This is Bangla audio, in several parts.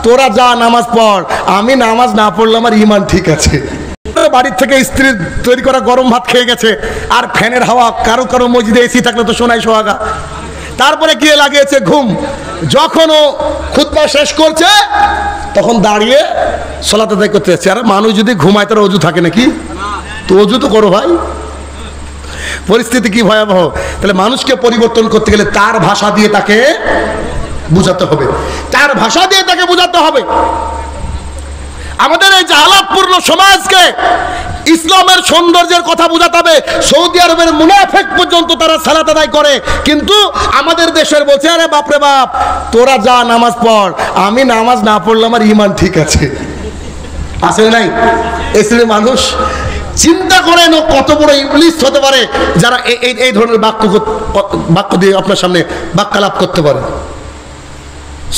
তোরা যা নামাজ পড়, আমি নামাজ না পড়লে আমার ঈমান ঠিক আছে। বাড়ির থেকে স্ত্রী তৈরি করা গরম ভাত খেয়ে গেছে, আর ফ্যানের হাওয়া, কারো কারো মসজিদে এসি থাকলে তো শোনাই সোহাগা। তারপরে গিয়ে লাগিয়েছে ঘুম। যখন ও খুতবা শেষ করছে তখন দাঁড়িয়ে সালাত আদায় করতে যাচ্ছে। আর মানুষ যদি ঘুমায় তার অজু থাকে নাকি? তো অজু তো করো ভাই। পরিস্থিতি কি ভয়াবহ! তাহলে মানুষকে পরিবর্তন করতে গেলে তার ভাষা দিয়ে তাকে বুঝাতে হবে, তার ভাষা দিয়ে তাকে বুঝাতে হবে। আমাদের এই জাহালাতপূর্ণ সমাজকে ইসলামের সৌন্দর্যের কথা বুঝাতে হবে। সৌদি আরবের মুনাফিক পর্যন্ত তারা সালাত আদায় করে, কিন্তু আমাদের দেশের বলছে আরে বাপরে বাপ, তোরা যা নামাজ পড়, আমি নামাজ না পড়লে আমার ঈমান ঠিক আছে। আছে নাই? এসে মানুষ চিন্তা করেন ও কত বড় ইবলিস হতে পারে যারা এই ধরনের বাক্য দিয়ে আপনার সামনে বাক্যালাপ করতে পারে।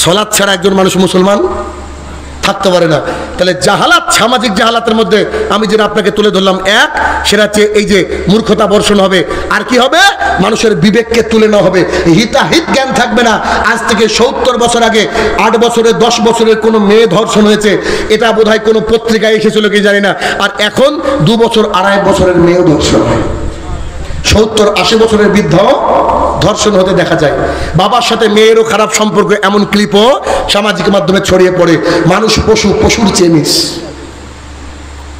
সালাত ছাড়া একজন মানুষ মুসলমান থাকতে পারে না। তাহলে জাহালাত, সামাজিক জাহালাতের মধ্যে আমি যেটা আপনাকে তুলে ধরলাম, এক সেটা হচ্ছে এই যে মূর্খতা বর্ষণ হবে। আর কি হবে? মানুষের বিবেককে তুলে নেওয়া হবে, হিতাহিত জ্ঞান থাকবে না। আজ থেকে 70 বছর আগে 8 বছরের 10 বছরের কোনো মেয়ে ধর্ষণ হয়েছে, এটা বোধহয় কোনো পত্রিকায় এসেছিল কি জানি না। আর এখন 2 বছর 2.5 বছরের মেয়েও ধর্ষণ হয়। 70-80 বছরের বৃদ্ধ ধর্ষণ হতে দেখা যায়। বাবার সাথে মেয়েরও খারাপ সম্পর্ক, এমন ক্লিপও সামাজিক মাধ্যমে ছড়িয়ে পড়ে। মানুষ পশু, পশুর চেয়ে নিস।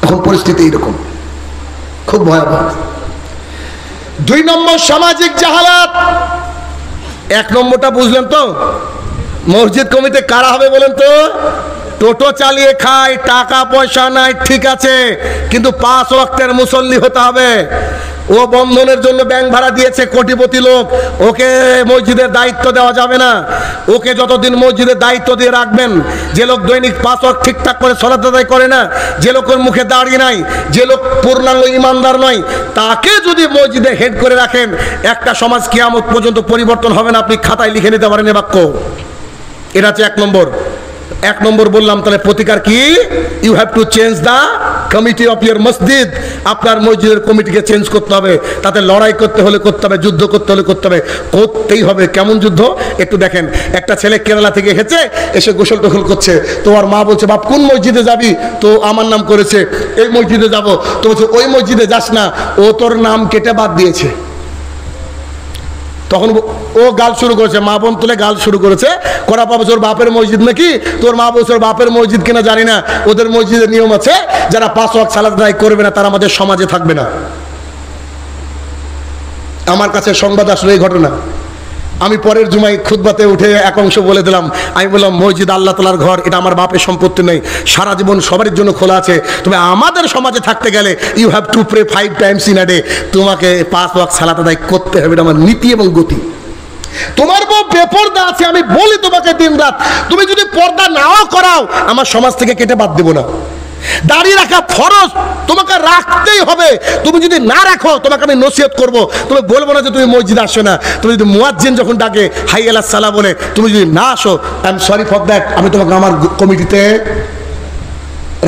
এখন পরিস্থিতি এইরকম, খুব ভয়াবহ। 2 নম্বর সামাজিক জাহালাত। 1 নম্বরটা বুঝলেন তো? মসজিদ কমিটি কারা হবে বলেন তো? টোটো চালিয়ে খায়, টাকা পয়সা নাই, ঠিক আছে, কিন্তু 5 ওয়াক্তের মুসল্লি হতে হবে। ও বন্ধনের জন্য ব্যাংক ভাড়া দিয়েছে, কোটিপতি লোক, ওকে মসজিদের দায়িত্ব দেওয়া যাবে না। ওকে যতদিন মসজিদের দায়িত্ব দিয়ে রাখবেন, যে লোক দৈনিক 5 ওয়াক্ত ঠিকঠাক করে সালাত আদায় করে না, যে লোকের মুখে দাড়ি নাই, যে লোক পূর্ণাঙ্গ ইমানদার নয়, তাকে যদি মসজিদে হেড করে রাখেন, একটা সমাজ কিয়ামত পর্যন্ত পরিবর্তন হবে না। আপনি খাতায় লিখে নিতে পারেন এ বাক্য। এটা হচ্ছে 1 নম্বর। 1 নম্বর বললাম। তাহলে প্রতিকার কি? You have to change the committee of your masjid. আপনার মসজিদের কমিটিকে চেঞ্জ করতে হবে। তাতে লড়াই করতে হলে করতে হবে, যুদ্ধ করতে হলে করতে হবে, করতেই হবে। কেমন যুদ্ধ? একটু দেখেন, একটা ছেলে কেরালা থেকে এসে গোসল টোসল করছে। তোমার মা বলছে, বাপ কোন মসজিদে যাবি? তো আমার নাম করেছে, এই মসজিদে যাব। তো বলছে ওই মসজিদে যাস না, ও তোর নাম কেটে বাদ দিয়েছে। তখন ও গাল শুরু করেছে, মা বোন তুলে গাল শুরু করেছে। করা পাবো ওর বাপের মসজিদ নাকি? তোর মা বলছে ওর বাপের মসজিদ কিনা জানি না, ওদের মসজিদের নিয়ম আছে, যারা 5 ওয়াক্ত সালাত আদায় করবে না তারা আমাদের সমাজে থাকবে না। আমার কাছে সংবাদ আসলো এই ঘটনা। আমি পরের জুমায় খুতবাতে উঠে এক অংশ বলে দিলাম। আমি বললাম, মসজিদ আল্লাহ তাআলার ঘর, এটা আমার বাপের সম্পত্তি নেই, সারা জীবন সবার জন্য খোলা আছে। তবে আমাদের সমাজে থাকতে গেলে you have to pray 5 times in a day. তোমাকে 5 ওয়াক্ত সালাত আদায় করতে হবে, এটা আমার নীতি এবং গতি। তোমার বউ বেপরদা আছে, আমি বলি তোমাকে দিন রাত, তুমি যদি পর্দা নাও করাও, আমার সমাজ থেকে কেটে বাদ দেবো না। দাঁড়িয়ে রাখা ফরজ, তোমাকে রাখতেই হবে। তুমি যদি না রাখো, তোমাকে আমি নসিহত করবো। তুমি বলবো না যে তুমি মসজিদে আসো না। তুমি যদি মুয়াজ্জিন যখন ডাকে হাই আলা সালাহ বলে তুমি যদি না আসো, I am sorry for that, আমি তোমাকে আমার কমিটিতে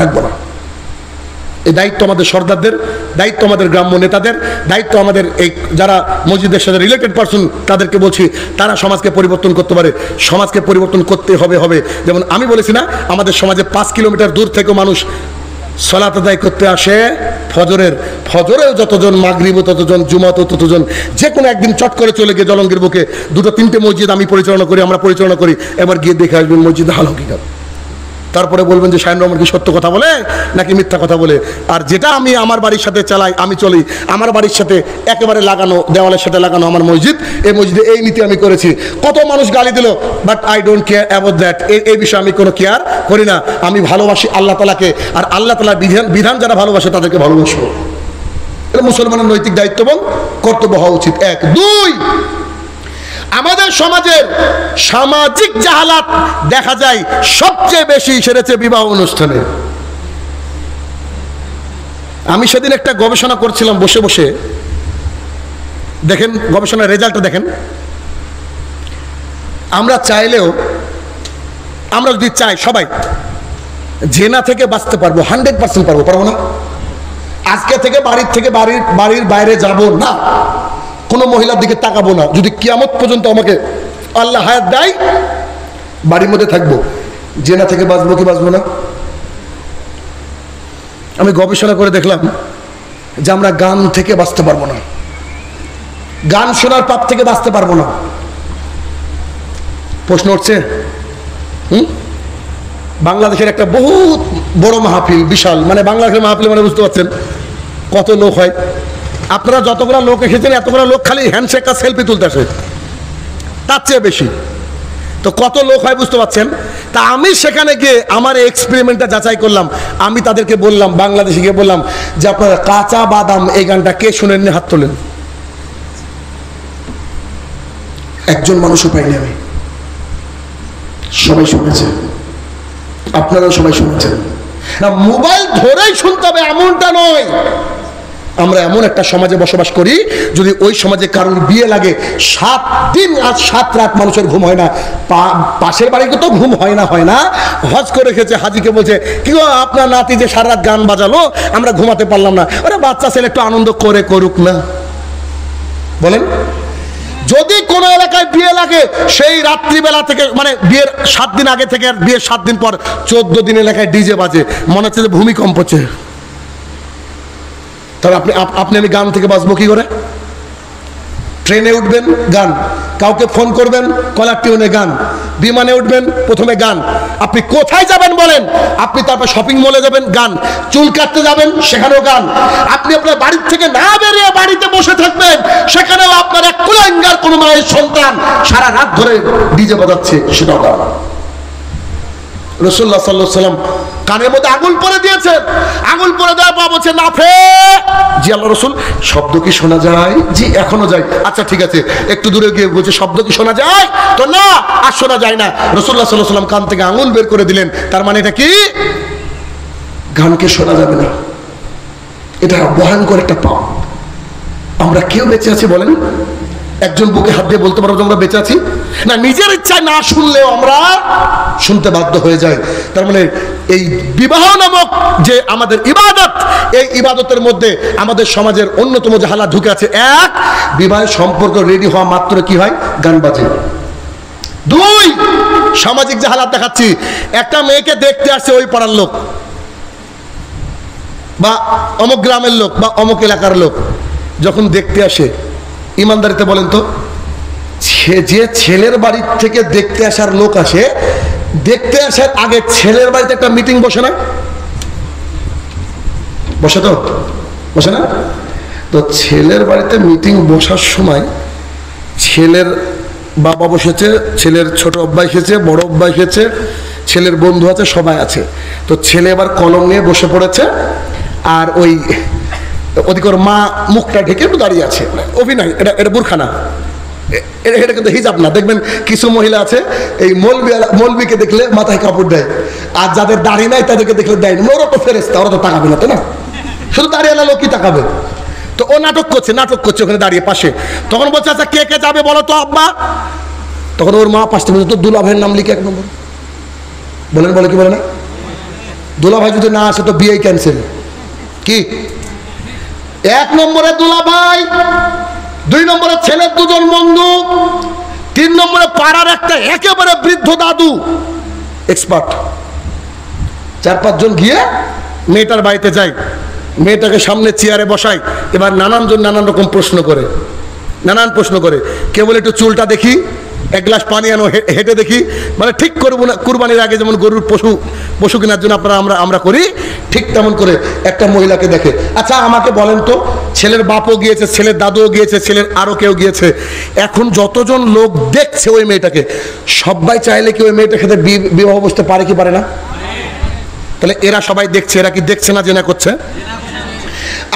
রাখবো না। এই দায়িত্ব আমাদের সর্দারদের, দায়িত্ব আমাদের গ্রাম্য নেতাদের, দায়িত্ব আমাদের এই যারা মসজিদের সাথে রিলেটেড পারসন, তাদেরকে বলছি, তারা সমাজকে পরিবর্তন করতে পারে। সমাজকে পরিবর্তন করতে হবে। যেমন আমি বলেছি না, আমাদের সমাজে 5 কিলোমিটার দূর থেকেও মানুষ সালাত আদায় করতে আসে। ফজরেও যতজন, মাগরিবও ততজন, জুমাতেও ততজন। যে কোনো একদিন চট করে চলে গিয়ে জলঙ্গির বুকে 2-3টে মসজিদ আমরা পরিচালনা করি। এবার গিয়ে দেখে আসবেন মসজিদে হাল হকিকত। তারপরে বলবেন যে শাহিন রহমান কি সত্য কথা বলে নাকি মিথ্যা কথা বলে। আর যেটা আমি আমার বাড়ির সাথে চালাই, আমি চলি, আমার বাড়ির সাথে একেবারে লাগানো, দেওয়ালের সাথে লাগানো আমার মসজিদ। এই মসজিদে এই নীতি আমি করেছি। কত মানুষ গালি দিল, but I don't care about that. এই বিষয়ে আমি কোনো কেয়ার করি না। আমি ভালোবাসি আল্লাহ তাআলাকে, আর আল্লাহ তাআলার বিধান যারা ভালোবাসে তাদেরকে ভালোবাসবো। এটা মুসলমানের নৈতিক দায়িত্ব এবং কর্তব্য হওয়া উচিত। 1, 2, আমাদের সমাজের সামাজিক জাহালাত দেখা যায় সবচেয়ে বেশি সেরেছে বিবাহ অনুষ্ঠানে। আমি সেদিন একটা গবেষণা করছিলাম বসে বসে, দেখেন গবেষণার রেজাল্টটা দেখেন। আমরা চাইলেও, আমরা যদি চাই সবাই জেনা থেকে বাঁচতে পারবো, 100% পারবো না? আজকে থেকে বাড়ির বাইরে যাব না, কোনো মহিলার দিকে তাকাবো না। যদি কিয়ামত পর্যন্ত আমাকে আল্লাহ হায়াত দেয়, বাড়ির মধ্যে থাকবো। জেনা থেকে বাঁচবো কি বাঁচবো না? আমি গবেষণা করে দেখলাম যে আমরা গান থেকে বাঁচতে পারবো না, গান শোনার পাপ থেকে বাঁচতে পারবো না। প্রশ্ন উঠছে, বাংলাদেশের একটা বহুত বড় মাহফিল, বিশাল, মানে বাংলাদেশের মাহফিল মানে বুঝতে পারছেন কত লোক হয়। আপনারা যতগুলো লোক এসেছেন এতগুলো লোক খালি হ্যান্ডশেক আর সেলফি তুলতে আসে, তার চেয়ে বেশি। তো কত লোক হয় বুঝতে পারছেন। তা আমি সেখানে গিয়ে আমার এক্সপেরিমেন্টটা যাচাই করলাম। আমি তাদেরকে বললাম, বাংলাদেশে গিয়ে বললাম যে আপনারা কাঁচা বাদাম এই গানটা কে শুনেননি হাত তোলেন। একজন মানুষও পাইনি আমি। সবাই শুনেছে, আপনারাও সবাই শুনেছেন। না মোবাইল ধরেই শুনতে হবে এমনটা নয়। আমরা এমন একটা সমাজে বসবাস করি, যদি ওই সমাজে কারোর বিয়ে লাগে 7 দিন আর 7 রাত মানুষের ঘুম হয় না। পাশের বাড়িতে তো ঘুম হয় না। হজ করে রেখেছে, হাজিকে বলছে কি গো আপনার নাতি যে সারা রাত গান বাজালো, আমরা ঘুমাতে পারলাম না। ওরা বাচ্চা ছেলে একটু আনন্দ করে করুক না, বলেন। যদি কোন এলাকায় বিয়ে লাগে সেই রাত্রিবেলা থেকে, মানে বিয়ের 7 দিন আগে থেকে আর বিয়ের 7 দিন পর 14 দিন এলাকায় ডিজে বাজে, মনে হচ্ছে যে ভূমিকম্প হচ্ছে। তবে আপনি আমি গান থেকে বাঁচবো কি করে? ট্রেনে উঠবেন গান, কাউকে ফোন করবেন কলার টিউনে গান, বিমানে উঠবেন প্রথমে গান, আপনি কোথায় যাবেন বলেন, আপনি তারপর শপিং মলে যাবেন গান, চুল কাটতে যাবেন সেখানেও গান, আপনি আপনার বাড়ির থেকে না বেরিয়ে বাড়িতে বসে থাকবেন সেখানেও আপনার এক কুলাঙ্গার কোন মায়ের সন্তান সারা রাত ধরে ডিজে বাজাচ্ছে, সেটাও গান। রাসূলুল্লাহ সাল্লাল্লাহু আলাইহি ওয়াসাল্লাম কানের মধ্যে আঙুল পরে দিয়েছেন, আঙুল পরে দেওয়ার পর বলছে নাফে, জি আল্লাহ রাসূল শব্দ কি শোনা যায়? জি এখনো যায়। আচ্ছা ঠিক আছে, একটু দূরে গিয়ে বলছে শব্দ কি শোনা যায়? তো না, আর শোনা যায় না। রাসূলুল্লাহ সাল্লাল্লাহু আলাইহি ওয়াসাল্লাম কান থেকে আঙুল বের করে দিলেন, তার মানে এটা কি? গানকে শোনা যাবে না। এটা ভয়ঙ্কর একটা পাপ। আমরা কেউ বেঁচে আছি বলেন? একজন বুকে হাত দিয়ে বলতে পারবো যে আমরা বেঁচে আছি? না, নিজের ইচ্ছায় না শুনলেও আমরা শুনতে বাধ্য হয়ে যাই। তার মানে এই বিবাহ নামক যে আমাদের ইবাদত, এই ইবাদতের মধ্যে আমাদের সমাজের অন্যতম যে হালাত ঢুকে আছে, এক, বিবাহের সম্পর্ক রেডি হওয়া মাত্র কি হয়? গান বাজে। 2, সামাজিক যে হালাত দেখাচ্ছি, একটা মেয়েকে দেখতে আসছে ওই পাড়ার লোক বা অমুক গ্রামের লোক বা অমুক এলাকার লোক, যখন দেখতে আসে, ইমানদারিতে বলেন তো, যে ছেলের বাড়ির থেকে দেখতে আসার লোক আসে, দেখতে আসার আগে ছেলের বাড়িতে একটা মিটিং বসে না? বসে তো, বসে না? তো ছেলের বাড়িতে মিটিং বসার সময় ছেলের বাবা বসেছে, ছেলের ছোট আব্বা এসেছে, বড় আব্বা এসেছে, ছেলের বন্ধু আছে, সবাই আছে। তো ছেলে এবার কলম নিয়ে বসে পড়েছে, আর ওই ওদিকে ওর মা মুখটা ঢেকে একটু দাঁড়িয়ে আছে। অভিনয়, এটা বোরখা না, এটা কিন্তু হিজাব না। দেখবেন কিছু মহিলা আছে এই মৌলবীকে দেখলে মাথায় কাপড় দেয়, আর যাদের দাড়ি নাই তাদেরকে দেখলে দেয় না। ওরা তো ফেরেশতা, ওরা তো তাকাবে না, তো না, শুধু দাঁড়িয়ে লোক কি তাকাবে? তো ও নাটক করছে ওখানে দাঁড়িয়ে পাশে। তখন বলছে আচ্ছা কে কে যাবে বলো তো আব্বা। তখন ওর মা পাশে বলছে তো দুলা ভাইয়ের নাম লিখে 1 নম্বর। বলে কি বলে না? দুলা ভাই যদি না আসে তো বিয়ে ক্যান্সেল। কি 1 নম্বরে দুলা ভাই, 2 নম্বরে ছেলের 2 জন বন্ধু, 3 নম্বরে পাড়ার একটা একেবারে বৃদ্ধ দাদু এক্সপার্ট। 4-5 জন গিয়ে মেয়েটার বাড়িতে যায়, মেয়েটাকে সামনে চেয়ারে বসায়। এবার নানান রকম প্রশ্ন করে, কে বলে একটু চুলটা দেখি, 1 গ্লাস পানি আনো, হেঁটে দেখি। মানে ঠিক করবো না, কুরবানির আগে যেমন গরুর পশু কেনার জন্য আমরা করি, ঠিক তেমন করে একটা মহিলাকে দেখে। আচ্ছা আমাকে বলেন তো, ছেলের বাপও গিয়েছে, ছেলের দাদুও গিয়েছে, ছেলের আরো কেউ গিয়েছে, এখন যতজন লোক দেখছে ওই মেয়েটাকে, সবাই চাইলে কি ওই মেয়েটার সাথে বিবাহ বসতে পারে কি পারে না? তাহলে এরা সবাই দেখছে, এরা কি দেখছে না জেনা করছে?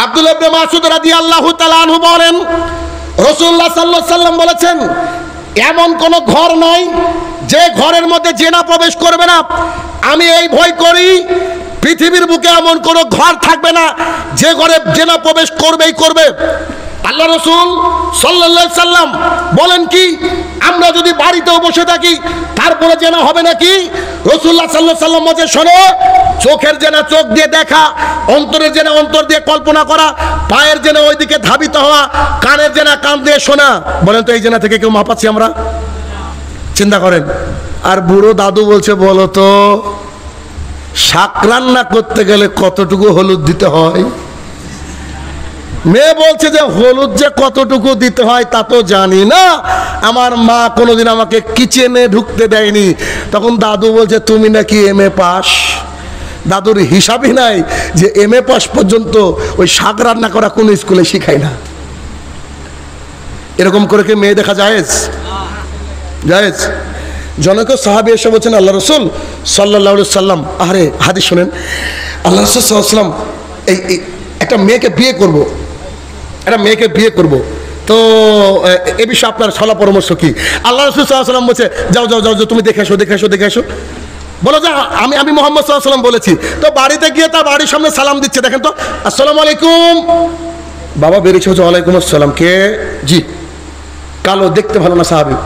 আব্দুল্লাহ ইবনে মাসউদ রাদিয়াল্লাহু তাআলা আনহু বলেন, রাসূলুল্লাহ সাল্লাল্লাহু আলাইহি ওয়াসাল্লাম বলেছেন, এমন কোন ঘর নাই যে ঘরের মধ্যে জিনা প্রবেশ করবে না। আমি এই ভয় করি পৃথিবীর বুকে এমন কোন ঘর থাকবে না যে ঘরে জিনা প্রবেশ করবেই করবে। আল্লাহ রাসূল সাল্লাল্লাহু আলাইহি সাল্লাম বলেন কি, আমরা যদি বাড়িতেও বসে থাকি তারপরে জিনা হবে নাকি? রাসূলুল্লাহ সাল্লাল্লাহু আলাইহি সাল্লাম বলেন, শোনো, চোখের জিনা চোখ দিয়ে দেখা, অন্তরের জিনা অন্তর দিয়ে কল্পনা করা, পায়ের জিনা ওইদিকে ধাবিত হওয়া, কানের জিনা কান দিয়ে শোনা। বলেন তো এই জিনা থেকে কেউ মাপ পাচ্ছি আমরা? চিন্তা করেন। আর বুড়ো দাদু বলছে, বলো তো শাক রান্না করতে গেলে কতটুকু হলুদ দিতে হয়? মেয়ে বলছে যে হলুদ যে কতটুকু দিতে হয় তা তো জানি না, আমার মা কোনোদিন আমাকে কিচেনে ঢুকতে দেয়নি। তখন দাদু বলছে, তুমি নাকি MA পাস? দাদুর হিসাবই নাই যে MA পাস পর্যন্ত ওই শাক রান্না করা কোন স্কুলে শিখায় না। এরকম করে কি মেয়ে দেখা জায়েজ? জায়েজ। জনক সাহাবী এসে বলছেন, আল্লাহ রসুল সাল্লাল্লাহু আলাইহি সাল্লাম, আরে হাদিস শুনেন, আল্লাহ রসুল সাল্লাল্লাহু আলাইহি সাল্লাম এই একটা মেয়েকে বিয়ে করব, একটা মেয়েকে বিয়ে করব, তো এ বিষয়ে আপনার সলা পরামর্শ কি? আল্লাহ রসুল সাল্লাল্লাহু আলাইহি সাল্লাম বলছে, যাও যাও যাও, তুমি দেখে আসো, দেখে আসো, দেখে আসো। বলো যে আমি মুহাম্মদ সাল্লাল্লাহু আলাইহি সাল্লাম বলেছি। তো বাড়িতে গিয়ে তার বাড়ির সামনে সালাম দিচ্ছে, দেখেন তো, আসসালামু আলাইকুম। বাবা বেরিয়েছে, হচ্ছে ওয়ালাইকুম আসসালাম। কে? জি। কালো, দেখতে ভালো না, সাহাবী।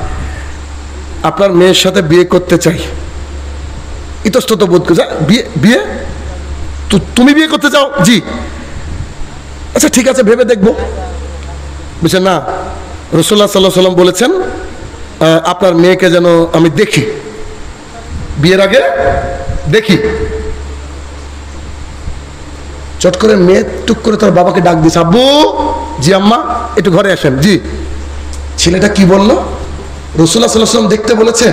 আপনার মেয়ের সাথে বিয়ে করতে চাই। ইতস্তত বোধ করছে, বিয়ে? বিয়ে তুমি বিয়ে করতে চাও? জি। আচ্ছা ঠিক আছে, ভেবে দেখবো। বুঝছেন না, রাসূলুল্লাহ সাল্লাল্লাহু আলাইহি সাল্লাম বলেছেন আপনার মেয়েকে যেন আমি দেখি, বিয়ের আগে দেখি। চট করে মেয়ে টুক করে তার বাবাকে ডাক দিয়েছে, আব্বু। জি আম্মা, একটু ঘরে আসেন। জি। ছেলেটা কি বললো? রাসূলুল্লাহ সাল্লাল্লাহু আলাইহি ওয়াসাল্লাম দেখতে বলেছে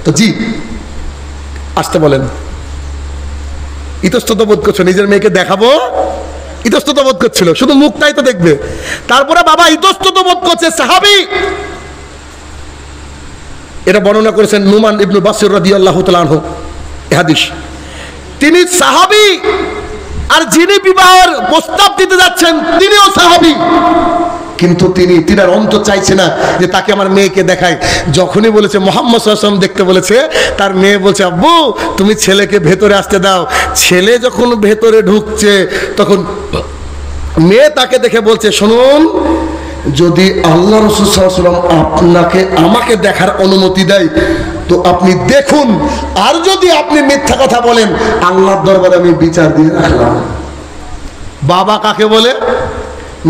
তো? জি। আসতে বলেন। ইতস্তত বোধ করছো, নিজের মেয়েকে দেখাবো, ইতস্তত বোধ করছিল, শুধু মুখটাই তো দেখবে। তারপরে বাবা ইতস্তত বোধ করছে, সাহাবী। এটা বর্ণনা করেছেন নুমান ইবনে বাশির রাদিয়াল্লাহু তাআলা আনহু, হাদিস। তিনি সাহাবী, আর যিনি বিবাহের প্রস্তাব দিতে যাচ্ছেন তিনিও সাহাবী, কিন্তু তিনি আর অন্তর চাইছে না যে তাকে আমার মেয়েকে দেখায়। যখনই বলেছে মুহাম্মদ সাল্লাল্লাহু আলাইহি ওয়াসাল্লাম দেখতে বলেছে, তার মেয়ে বলছে, আব্বু তুমি ছেলেকে ভেতরে আসতে দাও। ছেলে যখন ভেতরে ঢুকছে তখন মেয়ে তাকে দেখে বলছে, শুনুন, যদি আল্লাহ রাসূল সাল্লাল্লাহু আলাইহি ওয়াসাল্লাম আপনাকে আমাকে দেখার অনুমতি দেয় তো আপনি দেখুন, আর যদি আপনি মিথ্যা কথা বলেন আল্লাহর দরবারে আমি বিচার দিয়ে রাখলাম। বাবা কাকে বলে,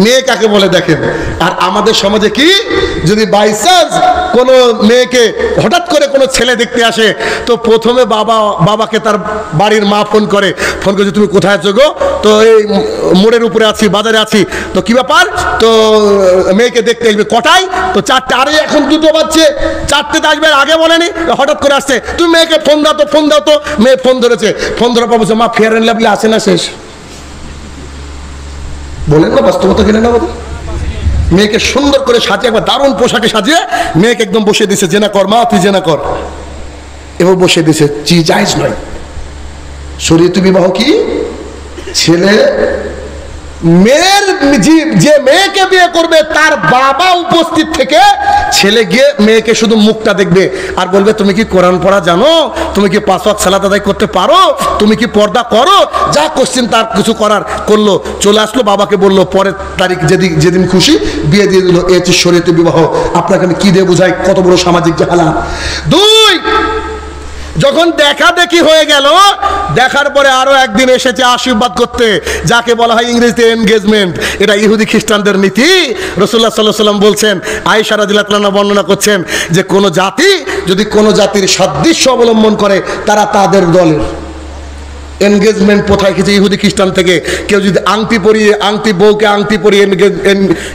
মেয়ে কাকে বলে দেখেন। আর আমাদের সমাজে কি, যদি বাই চান্স কোনো মেয়েকে হঠাৎ করে কোনো ছেলে দেখতে আসে তো প্রথমে বাবাকে তার বাড়ির মা ফোন করে, তুমি কোথায় আছো গো? তো এই মোড়ের উপরে আছি, বাজারে আছি। তো কি ব্যাপার? তো মেয়েকে দেখতে আসবে কটায়? তো 4টে। আরে এখন 2টো বাজছে, 4টেতে আসবে, আগে বলেনি, হঠাৎ করে আসছে। তুমি মেয়েকে ফোন দাও তো, ফোন দাও তো। মেয়ে ফোন ধরেছে, ফোন ধরার পর বলছে, মা ফেয়ার অ্যান্ড লাভলি আসে না শেষ? বলেন না, বাস্তবতা কিনে না বলে। মেয়েকে সুন্দর করে সাজিয়ে, একবার দারুণ পোশাকে সাজিয়ে মেয়েকে একদম বসিয়ে দিয়েছে, জেনা কর মা, তুই জেনা কর। এবার বসিয়ে দিয়েছে, জি জায়েজ নয়। শরীয়তে বিবাহ কি? ছেলে মেয়ের যে মেয়েকে বিয়ে করবে তার বাবা উপস্থিত থেকে ছেলে গিয়ে মেয়েকে শুধু মুখটা দেখবে আর বলবে, তুমি কি কোরআন পড়া জানো? তুমি কি 5 ওয়াক্ত সালাত আদায় করতে পারো? তুমি কি পর্দা করো? যা কোশ্চেন তার কিছু করার করলো, চলে আসলো, বাবাকে বললো, পরের তারিখ যেদিন খুশি বিয়ে দিয়ে দিল। এ হচ্ছে শরীয়তে বিবাহ। আপনাকে আমি কি দিয়ে বোঝাই কত বড় সামাজিক জাহালা। 2, যখন দেখা দেখি হয়ে গেল, দেখার পরে আরো একদিন এসেছে আশীর্বাদ করতে, যাকে বলা হয় ইংরেজিতে এনগেজমেন্ট। এটা ইহুদি খ্রিস্টানদের নীতি। রাসূলুল্লাহ সাল্লাল্লাহু আলাইহি ওয়াসাল্লাম বলছেন, আয়েশা রাদিয়াল্লাহু আনহা বর্ণনা করছেন যে কোন জাতি যদি কোন জাতির সাদৃশ্য অবলম্বন করে তারা তাদের দলের। এনগেজমেন্ট কোথায় কিছু ইহুদি খ্রিস্টান থেকে কেউ যদি আংটি পরিয়ে, আংটি বউকে আংটি পরিয়ে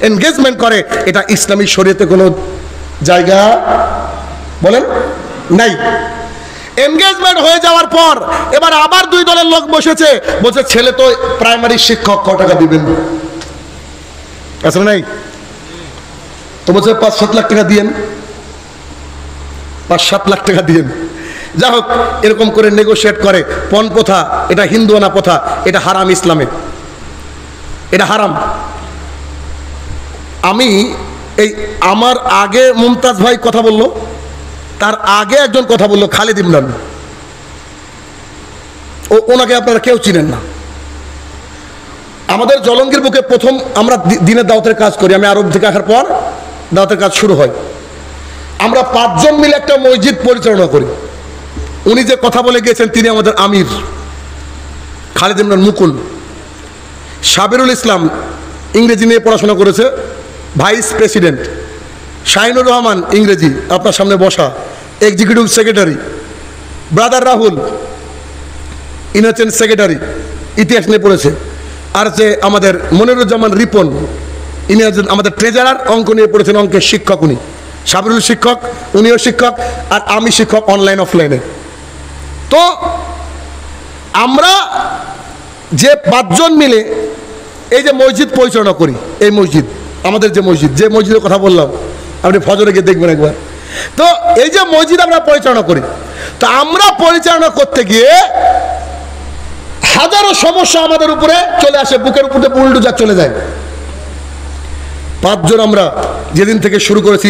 এনগেজমেন্ট করে, এটা ইসলামী শরীয়তে কোনো জায়গা বলেন নাই। এনগেজমেন্ট হয়ে যাওয়ার পর এবার আবার 2 দলের লোক বসেছে, বলছে ছেলে তো প্রাইমারি শিক্ষক, ক টাকা দিবেন? আসলে নাই তো, বলছে 5-7 লাখ টাকা দিয়েন, 5-7 লাখ টাকা দিয়েন। যা হোক, এরকম করে নেগোশিয়েট করে। পণ প্রথা এটা হিন্দুয়ানা প্রথা, এটা হারাম ইসলামে, এটা হারাম। আমি এই আমার আগে মুমতাজ ভাই কথা বললো, তার আগে একজন কথা বললো, খালিদ ইমরান। ওনাকে আপনারা কেউ চিনেন না। আমাদের জলঙ্গির বুকে প্রথম আমরা দিনের দাওয়াতের কাজ করি। আমি আরব থেকে আসার পর দাওয়াতের কাজ শুরু হয়। আমরা 5 জন মিলে একটা মসজিদ পরিচালনা করি। উনি যে কথা বলে গিয়েছেন তিনি আমাদের আমির, খালিদ ইমরান মুকুল। সাবিরুল ইসলাম ইংরেজি নিয়ে পড়াশোনা করেছে, ভাইস প্রেসিডেন্ট। শাহিনুর রহমান ইংরেজি, আপনার সামনে বসা, এক্সিকিউটিভ সেক্রেটারি। ব্রাদার রাহুল, ইনি হচ্ছেন সেক্রেটারি, ইতিহাস নিয়ে পড়েছে। আর যে আমাদের মনিরুজ্জামান রিপন, ইনি হচ্ছেন আমাদের ট্রেজারার, অঙ্ক নিয়ে পড়েছেন, অঙ্কের শিক্ষক উনি। সাবরুল শিক্ষক, উনিও শিক্ষক, আর আমি শিক্ষক অনলাইন অফলাইনে। তো আমরা যে 5 জন মিলে এই যে মসজিদ পরিচালনা করি, এই মসজিদ আমাদের যে মসজিদের কথা বললাম, আপনি ফজরে গিয়ে দেখবেন একবার। তো এই যে মসজিদ আমরা পরিচালনা করি, তো আমরা পরিচালনা করতে গিয়ে হাজারো সমস্যা আমাদের উপরে চলে আসে, বুকের উপরে বুলডোজার চলে যায়। 5 জন আমরা যেদিন থেকে শুরু করেছি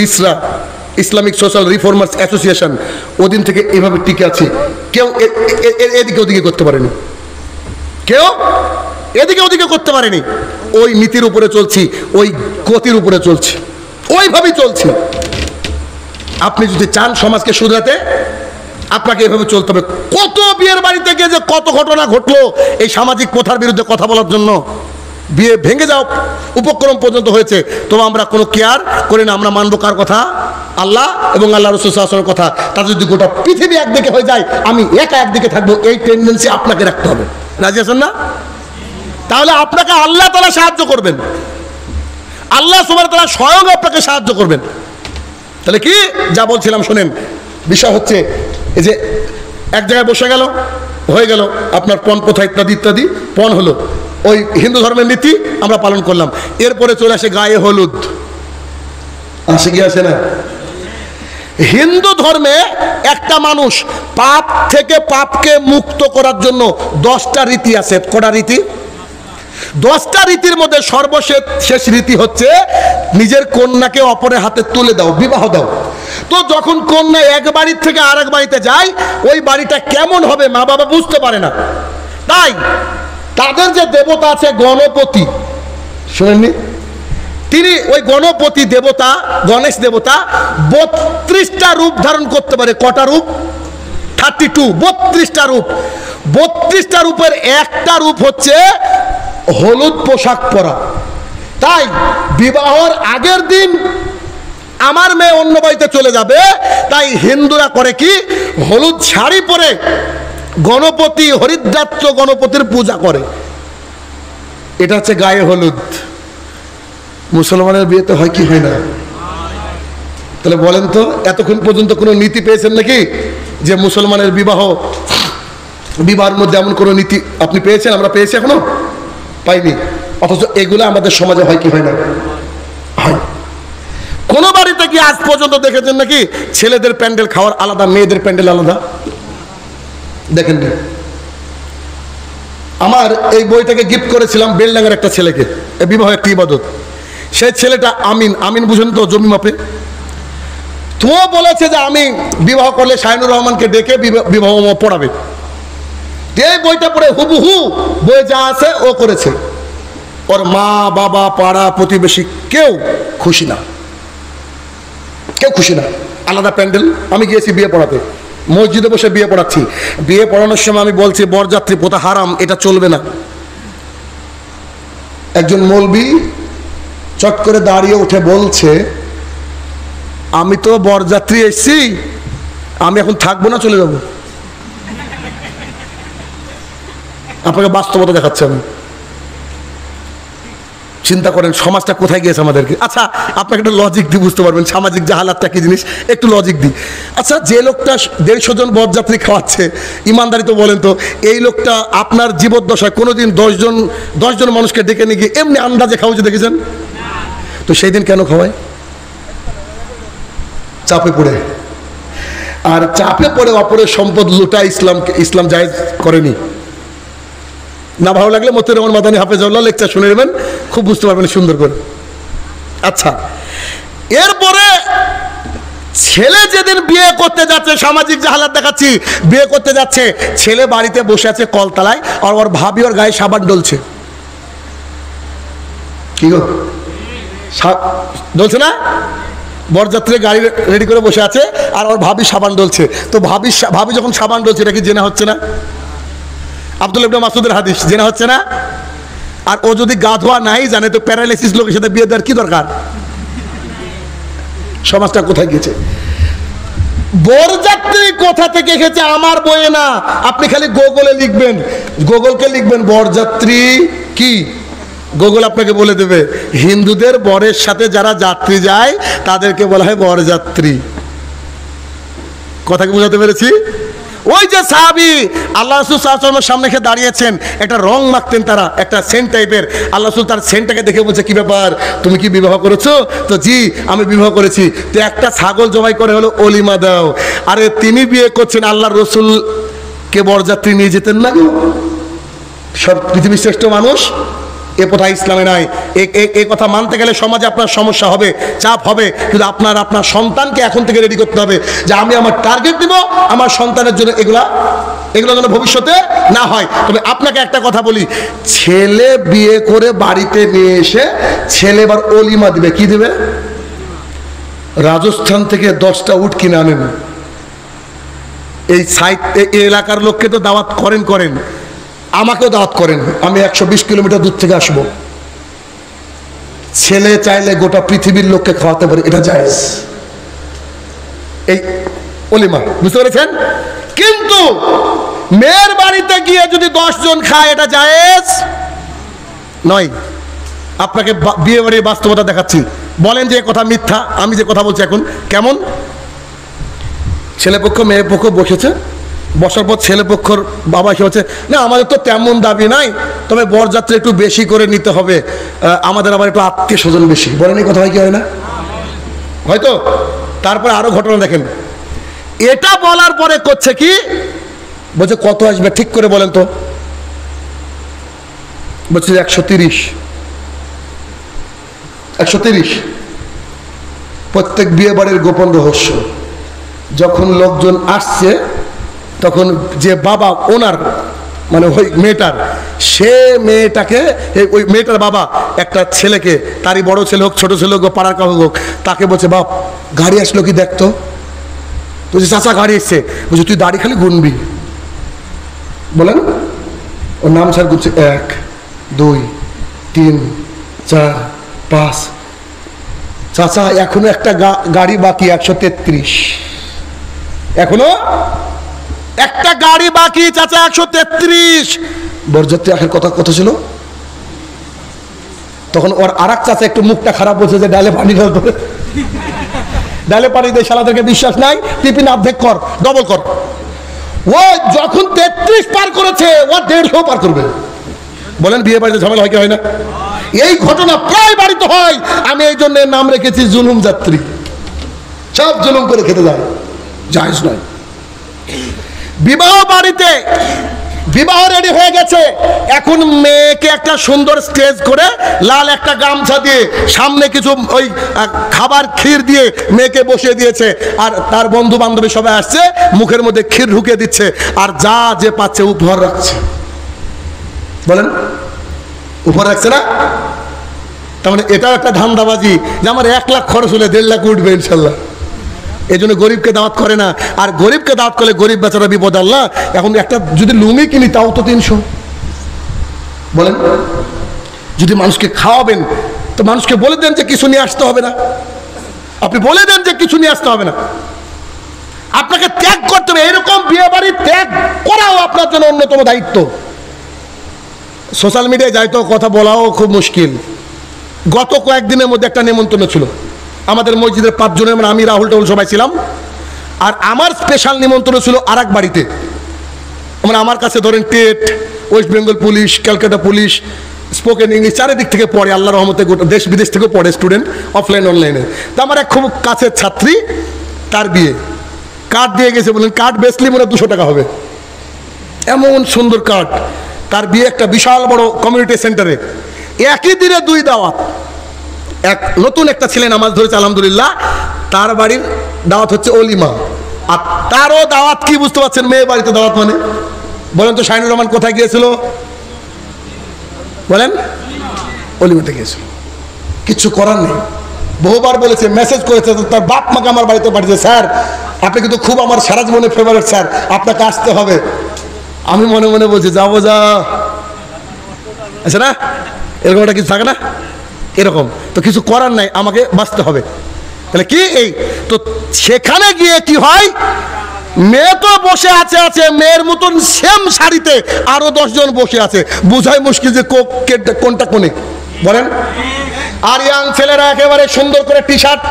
ইসলামিক সোশ্যাল রিফর্মার্স অ্যাসোসিয়েশন, ওদিন থেকে এভাবে টিকে আছে। কেউ এদিকে ওদিকে করতে পারেনি, কেউ এদিকে ওদিকে করতে পারেনি। ওই নীতির উপরে চলছি, ওই গতির উপরে চলছি, ওইভাবেই চলছি। আপনি যদি চান সমাজকে শুধরাতে, আপনাকে এভাবে চলতে হবে। কত বিয়ের বাড়িতে গিয়ে যে কত ঘটনা ঘটলো এই সামাজিক প্রথার বিরুদ্ধে কথা বলার জন্য, বিয়ে ভেঙে যাও উপক্রম পর্যন্ত হয়েছে। তো আমরা কোনো কেয়ার করি না, আমরা মানবো কার কথা? আল্লাহ এবং আল্লাহ রাসূল সাল্লাল্লাহু আলাইহি ওয়াসাল্লামের কথা। তাতে যদি গোটা পৃথিবী একদিকে হয়ে যায়, আমি একা একদিকে থাকবো, এই টেন্ডেন্সি আপনাকে রাখতে হবে। রাজি আছেন না? তাহলে আপনাকে আল্লাহ তাআলা সাহায্য করবেন, আল্লাহ সুবহানাহু ওয়া তাআলা স্বয়ং আপনাকে সাহায্য করবেন। তাহলে কি যা বলছিলাম শোনেন, বিষয় হচ্ছে এই যে এক জায়গায় বসে গেল, হয়ে গেল আপনার পণ প্রথা ইত্যাদি ইত্যাদি, পণ হলো ওই হিন্দু ধর্মের নীতি আমরা পালন করলাম। এরপরে চলে আসে গায়ে হলুদ, আসে কি আসে না? হিন্দু ধর্মে একটা মানুষ পাপ থেকে পাপকে মুক্ত করার জন্য 10টা রীতি আছে। কটা রীতি? 10টা রীতির মধ্যে সর্বশেষ রীতি হচ্ছে নিজের কন্যাকে অপরের হাতে তুলে দাও, বিবাহ দাও। তো যখন কন্যা এক বাড়ির থেকে আরেক বাড়িতে যায়, ওই বাড়িটা কেমন হবে মা বাবা বুঝতে পারে না। তাই তাদের যে দেবতা আছে গণপতি, শুনেননি? তিনি ওই গণপতি দেবতা, গণেশ দেবতা 32টা রূপ ধারণ করতে পারে। কটা রূপ? 32, 32টা রূপ। 32টা রূপের একটা রূপ হচ্ছে হলুদ পোশাক পরা। তাই বিবাহর আগের দিন আমার মেয়ে অন্য বাড়িতে চলে যাবে, তাই হিন্দুরা করে কি, হলুদ শাড়ি পরে গণপতি, হরিদ্রাত্র গণপতির পূজা করে। এটা হচ্ছে গায়ে হলুদ। মুসলমানের বিয়েতে হয় কি হয় না? তাহলে বলেন তো, এতক্ষণ পর্যন্ত কোনো নীতি পেয়েছেন নাকি যে মুসলমানের বিবাহের মধ্যে এমন কোনো নীতি আপনি পেয়েছেন? আমরা পেয়েছি? এখনো পাইনি। অথচ এগুলো আমাদের সমাজে হয় কি হয় না? হয়। কোন বাড়িতে কি আজ পর্যন্ত দেখেছেন নাকি ছেলেদের প্যান্ডেল খাওয়ার আলাদা, মেয়েদের প্যান্ডেল আলাদা? দেখেন না। আমার এই বইটাকে গিফট করেছিলাম বেলডাঙ্গার একটা ছেলেকে, বিবাহ একটি ইবাদত। সেই ছেলেটা আমিন বুঝেন তো, জমি মাপে। তো বলেছে যে আমি বিবাহ করলে শাহিনুর রহমানকে ডেকে বিবাহ পড়াবে। এই বইটা পড়ে হুবহু বই যা আছে ও করেছে। ওর মা বাবা পাড়া প্রতিবেশী কেউ খুশি না, কেউ খুশি না। আলাদা প্যান্ডেল। আমি গিয়েছি বিয়ে পড়াতে, মসজিদে বসে বিয়ে পড়াচ্ছি। বিয়ে পড়ানোর সময় আমি বলছি বরযাত্রী প্রথা হারাম, এটা চলবে না। একজন মৌলবি চট করে দাঁড়িয়ে উঠে বলছে, আমি তো বরযাত্রী এসেছি, আমি এখন থাকবো না, চলে যাব। আপনাকে বাস্তবতা দেখাচ্ছে আমি। চিন্তা করেন সমাজটা কোথায় গিয়েছে আমাদেরকে। আচ্ছা, আপনাকে একটা লজিক দিই, বুঝতে পারবেন সামাজিক জাহালাতটা কি জিনিস। একটু লজিক দিই। আচ্ছা, যে লোকটা 150 জন বরযাত্রী খাওয়াচ্ছে, ইমানদারি তো বলেন তো, এই লোকটা আপনার জীবদ্দশায় কোনোদিন 10 জন মানুষকে ডেকে নিয়ে গিয়ে এমনি আন্দাজে খাওয়াচ্ছে দেখেছেন? তো সেই দিন কেন খাওয়ায়? চাপে পড়ে। আর চাপে পড়ে অপরের সম্পদ লুটা ইসলাম জায়েজ করেনি। না ভালো লাগলে মতিউর রহমান মাদানী হাফেজাহুল্লাহ লেকচার শুনে নেবেন, খুব বুঝতে পারবেন সুন্দর করে। আচ্ছা, এরপরে ছেলে যেদিন বিয়ে করতে যাচ্ছে, সামাজিক জাহালাত দেখাচ্ছি, বিয়ে করতে যাচ্ছে, ছেলে বাড়িতে বসে আছে কলতলায়, আর ওর ভাবি ওর গায়ে সাবান ডলছে। কি গো, ডলছে না? বরযাত্রী গাড়ি রেডি করে বসে আছে, আর ওর ভাবি সাবান ডলছে। তো ভাবি যখন সাবান ডলছে, এটা কি জেনা হচ্ছে না? আব্দুল্লাহ ইবনে মাসউদের হাদিস, জেনা হচ্ছে না? আর ও যদি গা ধোয়া নাই জানে, তো প্যারালাইসিস লোকের সাথে বিয়ে দেওয়ার কি দরকার? সমাজটা কোথায় গেছে? বরযাত্রী কোথা থেকে এসেছে আমার বইয়ে না, আপনি খালি গুগলে লিখবেন, গুগলকে লিখবেন বরযাত্রী কি, গুগল আপনাকে বলে দেবে হিন্দুদের বরের সাথে যারা যাত্রী যায় তাদেরকে বলা হয় বরযাত্রী। কথা কি বোঝাতে পেরেছি? ওই যে সাহাবী আল্লাহ রাসূল সাল্লাল্লাহু আলাইহি ওয়াসাল্লামের সামনে এসে দাঁড়িয়েছেন, একটা রং মাখতেন তারা, একটা সেন্ট টাইপের। আল্লাহ রাসূল তার সেন্টটাকে দেখে বলছে, কি ব্যাপার, তুমি কি বিবাহ করেছো? তো জি আমি বিবাহ করেছি। তো একটা ছাগল জবাই করে হলো অলিমা দাও। আরে তিনি বিয়ে করছেন, আল্লাহর রাসূলকে বরযাত্রী নিয়ে যেতেন না? সব পৃথিবীর শ্রেষ্ঠ মানুষ, এ কথা ইসলামে নাই। এই কথা মানতে গেলে সমাজে আপনার সমস্যা হবে, চাপ হবে, কিন্তু আপনার সন্তানকে এখন থেকে রেডি করতে হবে যে আমি আমার টার্গেট দিব আমার সন্তানের জন্য এগুলো যেন ভবিষ্যতে না হয়। তবে আপনাকে একটা কথা বলি, ছেলে বিয়ে করে বাড়িতে নিয়ে এসে ছেলে এবার অলিমা দিবে, কি দিবে? রাজস্থান থেকে 10টা উট কিনে আনেন, এই এলাকার লোককে তো দাওয়াত করেন, আমাকেও দাওয়াত করেন, আমি 120 কিলোমিটার দূর থেকে আসবো। ছেলে চাইলে গোটা পৃথিবীর লোককে খাওয়াতে পারে, এটা জায়েজ, এই অলিমা, বুঝতে পেরেছেন? কিন্তু মেয়ের বাড়িতে গিয়ে যদি 10 জন খায় এটা জায়েজ নয়। আপনাকে বিয়ে বাড়ির বাস্তবতা দেখাচ্ছি, বলেন যে কথা মিথ্যা, আমি যে কথা বলছি এখন কেমন? ছেলে পক্ষ মেয়ে পক্ষ বসেছে, বসার পর ছেলে পক্ষর বাবা এসে হচ্ছে, না আমাদের তো তেমন দাবি নাই, তবে বরযাত্রী একটু বেশি করে নিতে হবে, আমাদের আবার একটু আত্মীয় স্বজন বেশি। বলেন এই কথা হয় কি হয় না? হয়তো। তারপরে আরো ঘটনা দেখেন, এটা বলার পরে করছে কি, বলছে কত আসবে ঠিক করে বলেন তো, বলছে 130। প্রত্যেক বিয়ে বাড়ির গোপন রহস্য। যখন লোকজন আসছে তখন যে বাবা ওনার মানে ওই মেয়েটার, সে মেয়েটাকে, ওই মেয়েটার বাবা একটা ছেলেকে, তারই বড় ছেলে হোক ছোট ছেলে হোক পাড়ার কাউ হোক, তাকে বলছে বাপ গাড়ি আসলো কি দেখতো। বলছে চাচা গাড়ি এসছে। বলছে তুই দাড়ি খালি গুনবি, বলেন ওর নাম স্যার গুনছে 1 2 3 4 5। চাচা এখনো একটা গাড়ি বাকি, 133, এখনো একটা গাড়ি বাকি চাচা, 133। বরযাত্রী আসার কথা ছিল। তখন ওর আরেক চাচা একটু মুখটা খারাপ বলছে যে ডালে পানি ঢাল, ডালে পানি দিয়ে শালাদেরকে বিশ্বাস নাই, টিফিন অর্ধেক কর, ডবল কর। ও যখন 33 পার করেছে ও 150 পার করবে। বলেন বিয়ে বাড়িতে ঝামেলা হয় কি হয় না? এই ঘটনা প্রায় বাড়িতে হয়। আমি এই জন্য নাম রেখেছি জুলুম যাত্রী। সব জুলুম করে খেতে যায়, জায়েজ নয়। বিবাহ বাড়িতে বিবাহ রেডি হয়ে গেছে, এখন মেয়েকে একটা সুন্দর স্টেজ করে লাল একটা গামছা দিয়ে সামনে কিছু ওই খাবার ক্ষীর দিয়ে মেয়েকে বসিয়ে দিয়েছে, আর তার বন্ধু বান্ধবী সবাই আসছে, মুখের মধ্যে ক্ষীর ঢুকে দিচ্ছে, আর যা যে পাচ্ছে উপহার রাখছে। বলেন উপহার রাখছে না? তার মানে এটাও একটা ধান্দাবাজি যে আমার 1 লাখ খরচ হলে 1.5 লাখ উঠবে ইনশাল্লাহ। এই জন্য গরিবকে দাওয়াত করে না, আর গরিবকে দাওয়াত করলে গরিব বেচারা বিপদ। আল্লাহ এখন একটা যদি লুঙ্গি কিনি তাও তো 300। বলেন যদি মানুষকে খাওয়াবেন তো মানুষকে বলে দেন যে কিছু নিয়ে আসতে হবে না, আপনি বলে দেন যে কিছু নিয়ে আসতে হবে না, আপনাকে ত্যাগ করতে হবে। এরকম বিয়ে বাড়ি ত্যাগ করাও আপনার জন্য অন্যতম দায়িত্ব। সোশ্যাল মিডিয়ায় যাই তো কথা বলাও খুব মুশকিল। গত কয়েকদিনের মধ্যে একটা নিমন্ত্রণ ছিল আমাদের মসজিদের 5 জনের, মানে আমি রাহুল টাহুল সবাই ছিলাম, আর আমার স্পেশাল নিমন্ত্রণ ছিল আরেক বাড়িতে। মানে আমার কাছে ধরেন TET, West Bengal police, Calcutta police, spoken English চারিদিক থেকে পড়ে, আল্লাহ রহমতে গোটা দেশ বিদেশ থেকেও পড়ে স্টুডেন্ট, অফলাইন অনলাইনে। তো আমার এক খুব কাছের ছাত্রী, তার বিয়ে, কার্ড দিয়ে গেছে, বলেন কার্ড বেচলি মনে 200 টাকা হবে, এমন সুন্দর কার্ড। তার বিয়ে একটা বিশাল বড় কমিউনিটি সেন্টারে, একই দিনে 2 দাওয়াত। এক নতুন একটা ছেলে নামাজ ধরেছে আলহামদুলিল্লাহ, তার বাড়ির দাওয়াত হচ্ছে অলিমা, আর তারও দাওয়াত কি বুঝতে পারছেন, মেয়ে বাড়িতে দাওয়াত মানে। বলেন তো শাহিনুর রহমান কোথায় গিয়েছিল? বলেন অলিমাতে গিয়েছিল। কিছু করার নেই, বহুবার বলেছে, মেসেজ করেছে, তার বাপ মাকে আমার বাড়িতে পাঠিয়েছে, স্যার আপনি কিন্তু খুব আমার সারা জীবনে ফেভারিট স্যার, আপনাকে আসতে হবে। আমি মনে মনে বলছি যাবো, যা আছে না, এরকম একটা কিছু থাকে না, এরকম তো কিছু করার নাই, আমাকে বাঁচতে হবে। তাহলে কি এই তো সেখানে গিয়ে কি হয়, মেয়ে তো বসে আছে মেয়ের মতন সেম শাড়িতে আরো 10 জন বসে আছে, বুঝাই মুশকিল যে কোনটা কোনে বলেন। আর ইয়াং ছেলেরা একেবারে সুন্দর করে টি শার্ট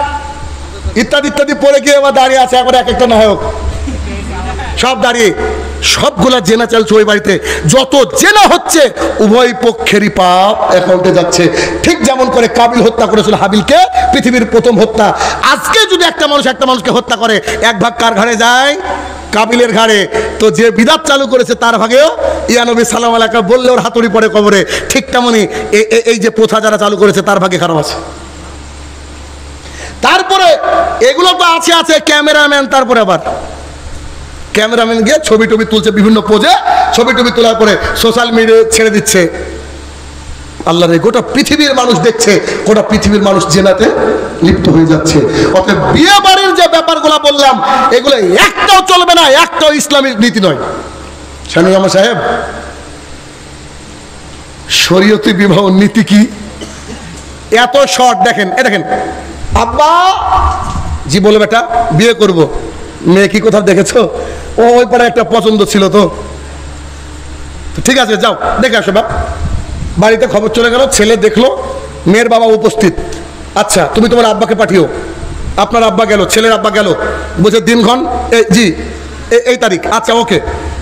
ইত্যাদি ইত্যাদি পরে গিয়ে আবার দাঁড়িয়ে আছে, একবারে এক একটা নায়ক সব দাঁড়িয়ে, সবগুলা জেনা চলছে ওই বাড়িতে। যত জেনা হচ্ছে উভয় পক্ষেরই পাপ অ্যাকাউন্টে যাচ্ছে, ঠিক যেমন করে কাবিল হত্যা করেছিল হাবিলকে, পৃথিবীর প্রথম হত্যা। আজকে যদি একটা মানুষকে হত্যা করে, এক ভাগ কার ঘাড়ে যায়? কাবিলের ঘাড়ে। তো যে বিদাত চালু করেছে তার ভাগেও ইয়া নবী সালাম আলাইকা বললে ওর হাতুড়ি পড়ে কবরে, ঠিক তেমনই এই যে প্রথা যারা চালু করেছে তার ভাগে খারাপ আছে। তারপরে এগুলো তো আছে ক্যামেরাম্যান, তারপরে আবার ক্যামেরাম্যান গিয়ে ছবি টবি তুলছে, বিভিন্ন পোজে ছবি টবি তোলার পরে সোশ্যাল মিডিয়ায় ছেড়ে দিচ্ছে। আল্লাহ রে, গোটা পৃথিবীর মানুষ দেখছে, গোটা পৃথিবীর মানুষ জেনাতে লিপ্ত হয়ে যাচ্ছে। অতএব বিয়ে বাড়ির যে ব্যাপারগুলো বললাম, এগুলো একটাও চলবে না, একটাও ইসলামিক নীতি নয়। শানুজামা সাহেব, শরীয়তি বিবাহ নীতি কি এত শর্ট? দেখেন দেখেন, আব্বা জি বলে বেটা বিয়ে করব, মেয়ে কি কোথাও দেখেছো? ওই পাড়ে একটা পছন্দ ছিল, তো ঠিক আছে যাও দেখে আসো। বাপ বাড়িতে খবর চলে গেল, ছেলে দেখলো, মেয়ের বাবা উপস্থিত। আচ্ছা তুমি তোমার আব্বাকে পাঠিও। আপনার আব্বা গেল, ছেলের আব্বা গেল, বলছে দিনক্ষণ জি এই তারিখ, আচ্ছা ওকে,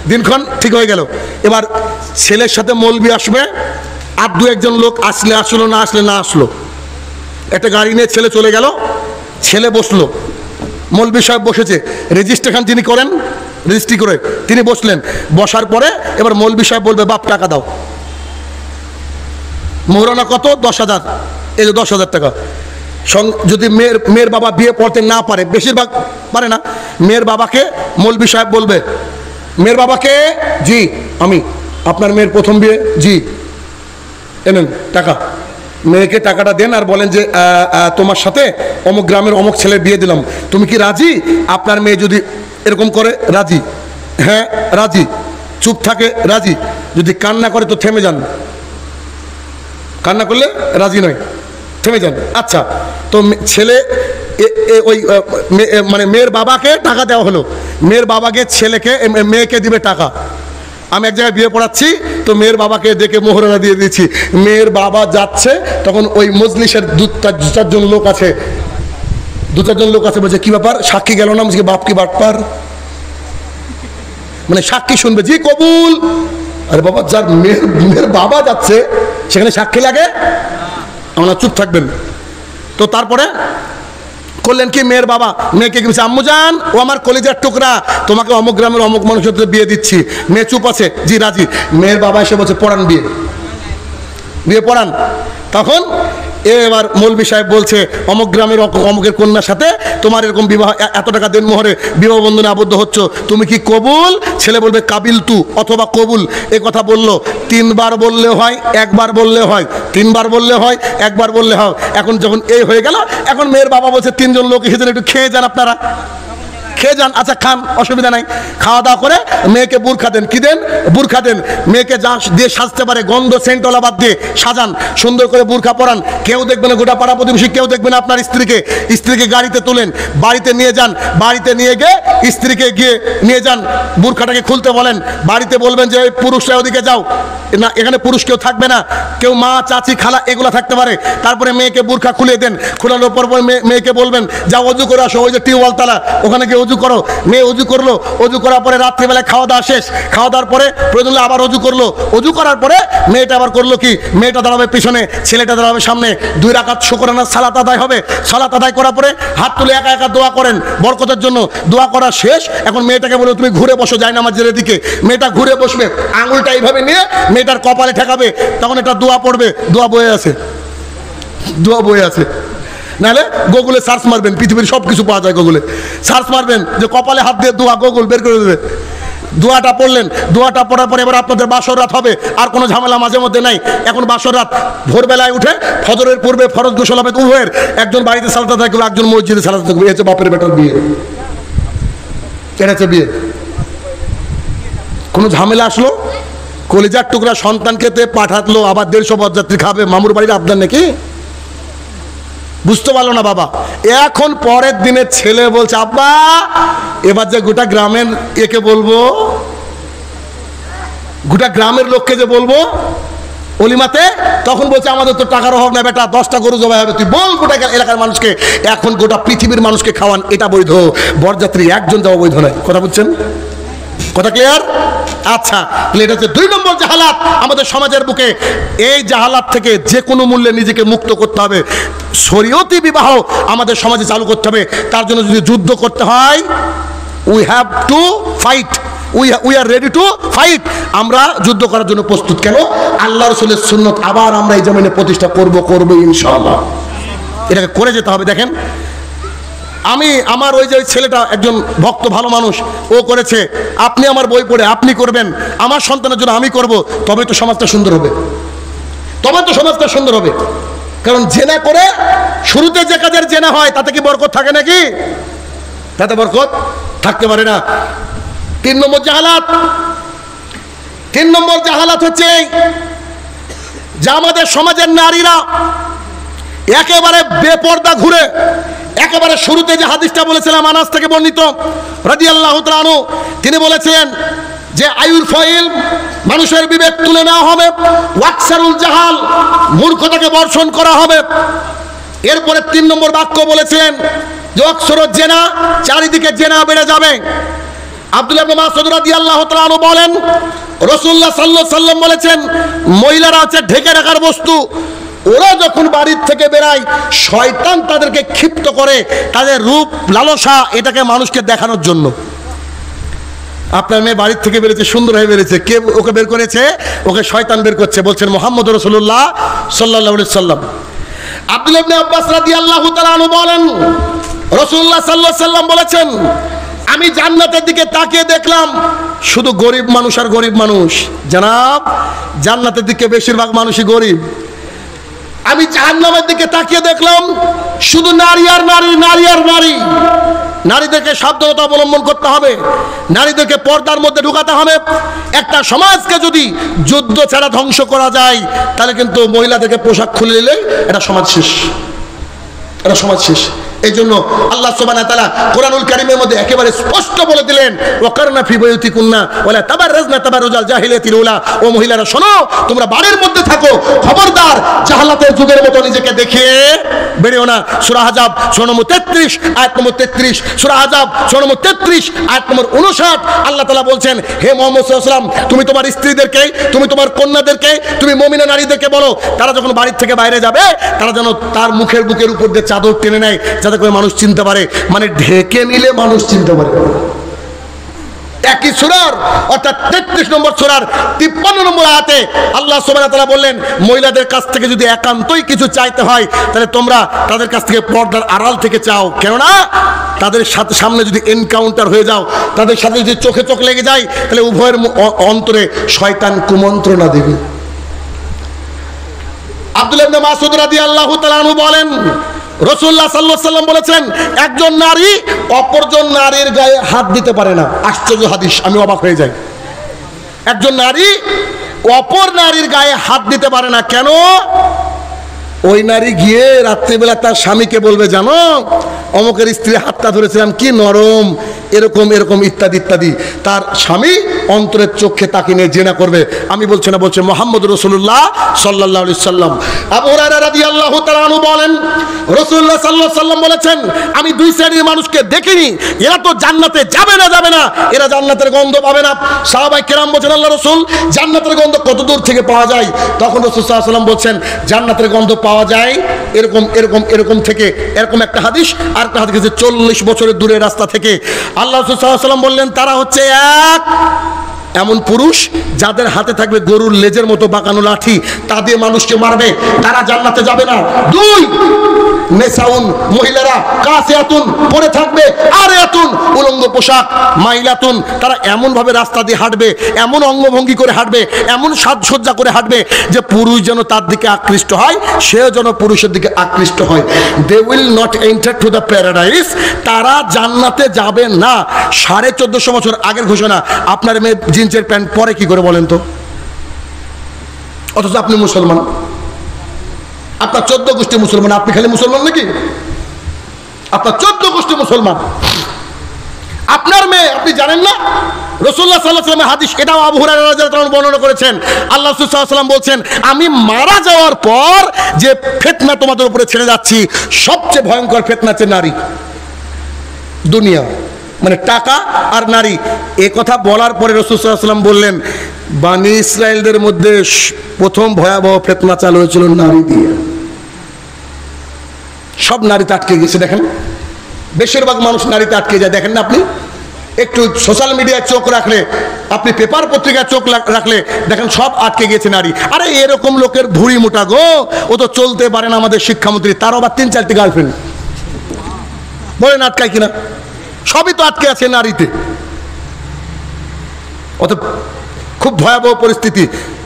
দিনক্ষণ ঠিক হয়ে গেল। এবার ছেলের সাথে মৌলবি আসবে, আর 2-1 লোক আসলে আসলো, না আসলে না আসলো। একটা গাড়ি নিয়ে ছেলে চলে গেল, ছেলে বসলো, মৌলবি সাহেব বসেছে, রেজিস্ট্রেশন যিনি করেন রেজিস্ট্রি করে তিনি বসলেন। বসার পরে এবার মৌলবি সাহেব বলবে বাপ টাকা দাও। মোহরানা কত? 10,000। এই যে 10,000 টাকা। যদি মেয়ের বাবা বিয়ে পড়তে না পারে, বেশিরভাগ পারে না, মেয়ের বাবাকে মৌলবি সাহেব বলবে, মেয়ের বাবাকে জি আমি আপনার মেয়ের প্রথম বিয়ে, জি এনেন টাকা। মেয়েকে টাকাটা দেন আর বলেন যে তোমার সাথে অমুক গ্রামের অমুক ছেলের বিয়ে দিলাম, তুমি কি রাজি? আপনার মেয়ে যদি এরকম করে রাজি, হ্যাঁ রাজি, চুপ থাকে রাজি, যদি কান্না করে তো থেমে যান, কান্না করলে রাজি নয়, থেমে যান। আচ্ছা তো ছেলে ওই মানে মেয়ের বাবাকে টাকা দেওয়া হলো, মেয়ের বাবাকে ছেলেকে মেয়েকে দিবে টাকা। আমি এক জায়গায় বিয়ে পড়াচ্ছি, তো মেয়ের বাবাকে দেখে মোহরানা দিয়ে দিয়েছি। মেয়ের বাবা যাচ্ছে, তখন ওই মজলিসের 2-4 লোক আছে, 2-4 লোক আছে, বলছে কি ব্যাপার, সাক্ষী গেল না? বলছে বাপ কি বাটপার, মানে সাক্ষী শুনবে, জি কবুল। আরে বাবা, যার মেয়ের বাবা যাচ্ছে সেখানে সাক্ষী লাগে? আমরা চুপ থাকবেন। তো তারপরে করলেন কি, মেয়ের বাবা মেয়েকে বলছে আম্মু জান, ও আমার কলিজার টুকরা, তোমাকে অমুক গ্রামের অমুক মানুষের সাথে বিয়ে দিচ্ছি। মেয়ে চুপ আছে, জি রাজি। মেয়ের বাবা এসে বলছে পড়ান, বিয়ে পড়ান। তখন এবার মৌলবি সাহেব বলছে অমুক গ্রামের অমুকের কন্যার সাথে তোমার এরকম বিবাহ, এত টাকা দেন মোহরে বিবাহ বন্ধনে আবদ্ধ হচ্ছ, তুমি কি কবুল? ছেলে বলবে কাবিল তু অথবা কবুল। এ কথা বললো 3বার বললে হয়, 1বার বললে হয়, 3বার বললে হয়, 1বার বললে হয়। এখন যখন এই হয়ে গেল, এখন মেয়ের বাবা বলছে 3 জন লোক এসেছেন, একটু খেয়ে যান, আপনারা খেয়ে যান। আচ্ছা খান, অসুবিধা নাই। খাওয়া দাওয়া করে মেয়েকে বুরখা দেন, কি দেন? বুরখা দেন। মেয়েকে যা দিয়ে সাজতে পারে, গন্ধ সেন্টলা বাদ দিয়ে সাজান, সুন্দর করে বুরখা পরান। কেউ দেখবে না, গোটা পাড়া প্রতিবেশী কেউ দেখবে না। আপনার স্ত্রীকে গাড়িতে তোলেন, বাড়িতে নিয়ে যান, বাড়িতে নিয়ে গিয়ে স্ত্রীকে গিয়ে নিয়ে যান, বুরখাটাকে খুলতে বলেন। বাড়িতে বলবেন যে ওই পুরুষরা ওদিকে যাও, না এখানে পুরুষ কেউ থাকবে না, কেউ মা চাচি খালা এগুলো থাকতে পারে। তারপরে মেয়েকে বুরখা খুলে দেন, খোলানোর পর মেয়েকে বলবেন যাও অজু করে আসো, ওই যে টিউবওয়েল তালা, ওখানে গিয়ে অজু করো। মেয়ে অজু করলো, অজু করার পরে রাত্রিবেলায় খাওয়া দাওয়া শেষ, খাওয়া দাওয়ার পরে প্রয়োজন আবার অজু করলো। অজু করার পরে মেয়েটা আবার করলো কি, মেয়েটা দাঁড়াবে পিছনে, ছেলেটা দাঁড়াবে সামনে, 2 রাকাত শুকরানা সালাত আদায় হবে। সালাত আদায় করার পরে হাত তুলে একা একা দোয়া করেন বরকতের জন্য। দোয়া করা শেষ, এখন মেয়েটাকে বলে তুমি ঘুরে বসো জায়নামাজের দিকে। মেয়েটা ঘুরে বসবে, আঙুলটা এইভাবে নিয়ে মেয়েটার কপালে ঠেকাবে, তখন এটা দোয়া পড়বে। দোয়া বয়ে আছে, দোয়া বয়ে আছে। নাহলে গুগলে সার্চ মারবেন, পৃথিবীর সব কিছু পাওয়া যায়। গুগলে সার্চ মারবেন যে কপালে হাত দিয়ে দোয়া, গুগল বের করে দেবে। দোয়াটা পড়লেন, দোয়াটা পড়ার পরে এবার আপনাদের বাসর রাত হবে, আর কোনো ঝামেলা মাঝে মধ্যে নাই। এখন বাসর রাত ভোরবেলায় উঠে ফজরের পূর্বে ফরজ গোসল হবে উভয়ের, একজন বাড়িতে সালাত আদায় করবে, একজন মসজিদে সালাত আদায় করবে। এই হচ্ছে বাপের বেটার বিয়ে, এটা হচ্ছে বিয়ে। কোনো ঝামেলা আসলো, কলিজার টুকরা সন্তানকে পাঠাতলো, আবার 150 বরযাত্রী খাবে, মামুর বাড়ির আবদার নাকি? বুঝতে পারলো না বাবা। এখন পরের দিনে ছেলে বলছে, আব্বা এবার যে গোটা গ্রামের একে বলবো, গোটা গ্রামের লোককে যে বলবো অলিমাতে, তখন বলছে আমাদের তো টাকার অভাব না বেটা, 10টা গরু জবাই হবে, তুই বল গোটা এলাকার মানুষকে। এখন গোটা পৃথিবীর মানুষকে খাওয়ান, এটা বৈধ। বরযাত্রী একজন যাওয়া বৈধ নয়। কথা বুঝছেন? কথা ক্লিয়ার? আচ্ছা, এটা হচ্ছে 2 নম্বর জাহালাত আমাদের সমাজের বুকে। এই জাহালাত থেকে যে কোনো মূল্যে নিজেকে মুক্ত করতে হবে। শরীয়তি বিবাহ আমাদের সমাজে চালু করতে হবে। তার জন্য যদি যুদ্ধ করতে হয়, we have to fight, we are ready to fight. আমরা যুদ্ধ করার জন্য প্রস্তুত। কেন? আল্লাহ রাসূলের সুন্নাত আবার আমরা এই জমিনে প্রতিষ্ঠা করব ইনশাআল্লাহ। এটাকে করে যেতে হবে। দেখেন, আমার ওই যে ছেলেটা একজন ভক্ত ভালো মানুষ, ও করেছে। আপনি আমার বই পড়ে আপনি করবেন, আমার সন্তানের জন্য আমি করব, তবে তো সমাজটা সুন্দর হবে, তবে তো সমাজটা সুন্দর হবে। কারণ জেনা করে শুরুতে যে কাজের জেনা হয় তাতে কি বরকত থাকে নাকি? তাতে বরকত থাকতে পারে না। 3 নম্বর জাহালাত, 3 নম্বর জাহালাত হচ্ছে যে আমাদের সমাজের নারীরা একেবারে বেপর্দা ঘুরে, একেবারে শুরুতে যে হাদিসটা বলেছিলাম আনাস থেকে বর্ণিত রাদিয়াল্লাহু তাআলা আনহু, তিনি বলেছিলেন যে আয়ুর ফয়েল, মানুষের বিবেক তুলে নেওয়া হবে, ওয়াকসারুল জাহাল, মূর্খতাকে বর্ষণ করা হবে। এরপরে 3 নম্বর বাক্য বলেছিলেন যে অক্সরত জেনা, চারিদিকে জেনা বেড়ে যাবে। আব্দুল্লাহ ইবনে মাসউদ রাদিয়াল্লাহু তাআলা আনহু বলেন, রাসূলুল্লাহ সাল্লাল্লাহু আলাইহি ওয়াসাল্লাম বলেছেন, মহিলারা হচ্ছে ঢেকে রাখার বস্তু। ওরা যখন বাড়ির থেকে বেরায়, শয়তান তাদেরকে ক্ষিপ্ত করে, তাদের রূপ লালসা এটাকে মানুষকে দেখানোর জন্য। আপনার মেয়ে বাড়ির থেকে বেরিয়েছে, সুন্দর হয়ে বেরিয়েছে, কে ওকে বের করেছে? ওকে শয়তান বের করছে। বলছেন মুহাম্মদ রাসূলুল্লাহ সাল্লাল্লাহু আলাইহি ওয়াসাল্লাম। আব্দুল্লাহ ইবনে আব্বাস রাদিয়াল্লাহু তাআলা আনহু বলেন, রাসূলুল্লাহ সাল্লাল্লাহু আলাইহি ওয়াসাল্লাম বলেছেন, আমি জান্নাতের দিকে তাকিয়ে দেখলাম শুধু গরিব মানুষ আর গরিব মানুষ। জানাব, জান্নাতের দিকে বেশিরভাগ মানুষই গরিব। আমি জাহান্নামের দিকে তাকিয়ে দেখলাম শুধু নারী আর নারী, নারী আর নারী। নারীদেরকে সাবধানতা অবলম্বন করতে হবে, নারীদেরকে পর্দার মধ্যে ঢুকাতে হবে। একটা সমাজকে যদি যুদ্ধ ছাড়া ধ্বংস করা যায়, তাহলে কিন্তু মহিলাদেরকে পোশাক খুলে নিলে এটা সমাজ শেষ, এটা সমাজ শেষ। এই জন্য আল্লাহ সুবহানাহু ওয়া তাআলা কোরআনুল কারীমের মধ্যে একেবারে স্পষ্ট বলে দিলেন, ওয়াকারনা ফি বুয়ুতিকুন্না ওয়ালা তাবাররাজনা তাবাররুজাল জাহিলিয়াতিল উলা। ও মহিলারা শোনো, তোমরা বাড়ির মধ্যে থাকো, খবরদার জাহালাতের যুগের মতো নিজেকে দেখিয়ে বেরিও না। সূরা আহজাব সূরা নম্বর 33 আয়াত নম্বর 33, সূরা আহজাব সূরা নম্বর 33 আয়াত নম্বর 59 আল্লাহ তাআলা বলছেন, হে মুহাম্মদ সাল্লাল্লাহু আলাইহি ওয়াসাল্লাম, তুমি তোমার স্ত্রীদেরকে, তুমি তোমার কন্যাদেরকে, তুমি মুমিনা নারীদেরকে বলো, তারা যখন বাড়ির থেকে বাইরে যাবে, তারা যেন তার মুখের বুকের উপর দিয়ে চাদর টেনে নেয়, যাতে করে মানুষ চিনতে পারে। মানে ঢেকে নিলে মানুষ চিনতে পারে। একই সূরার অর্থাৎ 33 নম্বর সূরার 53 নম্বর আয়াতে আল্লাহ সুবহানাহু ওয়া তাআলা বললেন, মহিলাদের কাছ থেকে যদি একান্তই কিছু চাইতে হয়, তাহলে তোমরা তাদের কাছ থেকে পর্দার আড়াল থেকে চাও। কেননা তাদের সাথে সামনে যদি এনকাউন্টার হয়ে যাও, তাদের সাথে যদি চোখে চোখ লেগে যায়, তাহলে উভয়ের অন্তরে শয়তান কুমন্ত্রণা দেবে। আব্দুল্লাহ ইবনে মাসউদ রাদিয়াল্লাহু তাআলা আনহু বলেন, রাসূলুল্লাহ সাল্লাল্লাহু আলাইহি ওয়াসাল্লাম বলেছেন, একজন নারী অপরজন নারীর গায়ে হাত দিতে পারে না। আশ্চর্য হাদিস, আমি অবাক হয়ে যাই। একজন নারী অপর নারীর গায়ে হাত দিতে পারে না। কেন? ওই নারী গিয়ে রাত্রিবেলা তার স্বামীকে বলবে, জানো অমুকের স্ত্রী হাতটা ধরেছিলাম, কি নরম, এরকম এরকম ইত্যাদি ইত্যাদি। তার স্বামী অন্তরের চোখে তাকিয়ে নিয়ে জেনা করবে। আমি বলছি না, বলছে মুহাম্মদ রাসূলুল্লাহ সাল্লাল্লাহু আলাইহি সাল্লাম। আবু হুরায়রা রাদিয়াল্লাহু তাআলা আনহু বলেন, রাসূলুল্লাহ সাল্লাল্লাহু আলাইহি সাল্লাম বলেছেন, আমি 2 শ্রেণীর মানুষকে দেখিনি, এরা তো জান্নাতে যাবে না, যাবে না, এরা জান্নাতের গন্ধ পাবে না। সাহাবায়ে কেরাম বলেন, আল্লাহ রাসূল, জান্নাতের গন্ধ কত দূর থেকে পাওয়া যায়? তখন রাসূল সাল্লাল্লাহু আলাইহি সাল্লাম বলছেন, জান্নাতের গন্ধ পাওয়া যায় এরকম এরকম এরকম থেকে। এরকম একটা হাদিস, আর একটা হাদিস 40 বছরের দূরের রাস্তা থেকে। আল্লাহ রাসূল সাল্লাল্লাহু আলাইহি সাল্লাম বললেন, তারা হচ্ছে এক এমন পুরুষ যাদের হাতে থাকবে গরুর লেজের মতো বাঁকানো লাঠি, তা দিয়ে মানুষকে মারবে, তারা জান্নাতে যাবে না। 2 নেসাউন, মহিলারা কাসিয়াতুন, পরে থাকবে আরিয়াতুন, উলঙ্গ পোশাক, মাইলাতুন, তারা এমন ভাবে রাস্তা দিয়ে হাঁটবে, এমন অঙ্গভঙ্গি করে হাঁটবে, এমন সাজসজ্জা করে হাঁটবে যে পুরুষ যেন তার দিকে আকৃষ্ট হয়, সেও যেন পুরুষের দিকে আকৃষ্ট হয়। They will not enter to the paradise, তারা জান্নাতে যাবে না। 1450 বছর আগের ঘোষণা। আপনার মেয়ে জিন্সের প্যান্ট পরে কি করে বলেন তো? অথচ আপনি মুসলমান। আপনার 14 গোষ্ঠী মুসলমান, আপনি খালি মুসলমান নাকি? আপনার 14 গোষ্ঠী মুসলমান। আপনার মেয়ে আপনি জানেন না? রাসূলুল্লাহ সাল্লাল্লাহু আলাইহি ওয়াসাল্লামের হাদিস, এটাও আবু হুরায়রা রাদিয়াল্লাহু আনহু বর্ণনা করেছেন। আল্লাহ রাসূল সাল্লাল্লাহু আলাইহি ওয়াসাল্লাম বলছেন, আমি মারা যাওয়ার পর যে ফিতনা তোমাদের উপরে ছেড়ে যাচ্ছি, সবচেয়ে ভয়ঙ্কর ফিতনা হচ্ছে নারী। দুনিয়া মানে টাকা আর নারী। এ কথা বলার পরে রাসূল সাল্লাল্লাহু আলাইহি ওয়াসাল্লাম বললেন, বনি ইসরাইলদের মধ্যে প্রথম ভয়াবহ ফিতনা চালু হয়েছিল নারী দিয়ে। সব নারীতে আটকে গেছে। দেখেন বেশিরভাগ মানুষ নারীতে আটকে যায়। দেখেন না আপনি, একটু সোশ্যাল মিডিয়ায় চোখ রাখলে, আপনি পেপার পত্রিকায় চোখ রাখলে দেখেন সব আটকে গেছে নারী। আরে এরকম লোকের ভুঁড়ি মোটা গো, ও তো চলতে পারে না আমাদের শিক্ষামন্ত্রী, তারও আবার 3-4টি গার্লফ্রেন্ড। বলেন আটকায় কিনা? সবই তো আটকে আছে নারীতে। অত খুব ভয়াবহ পরিস্থিতি।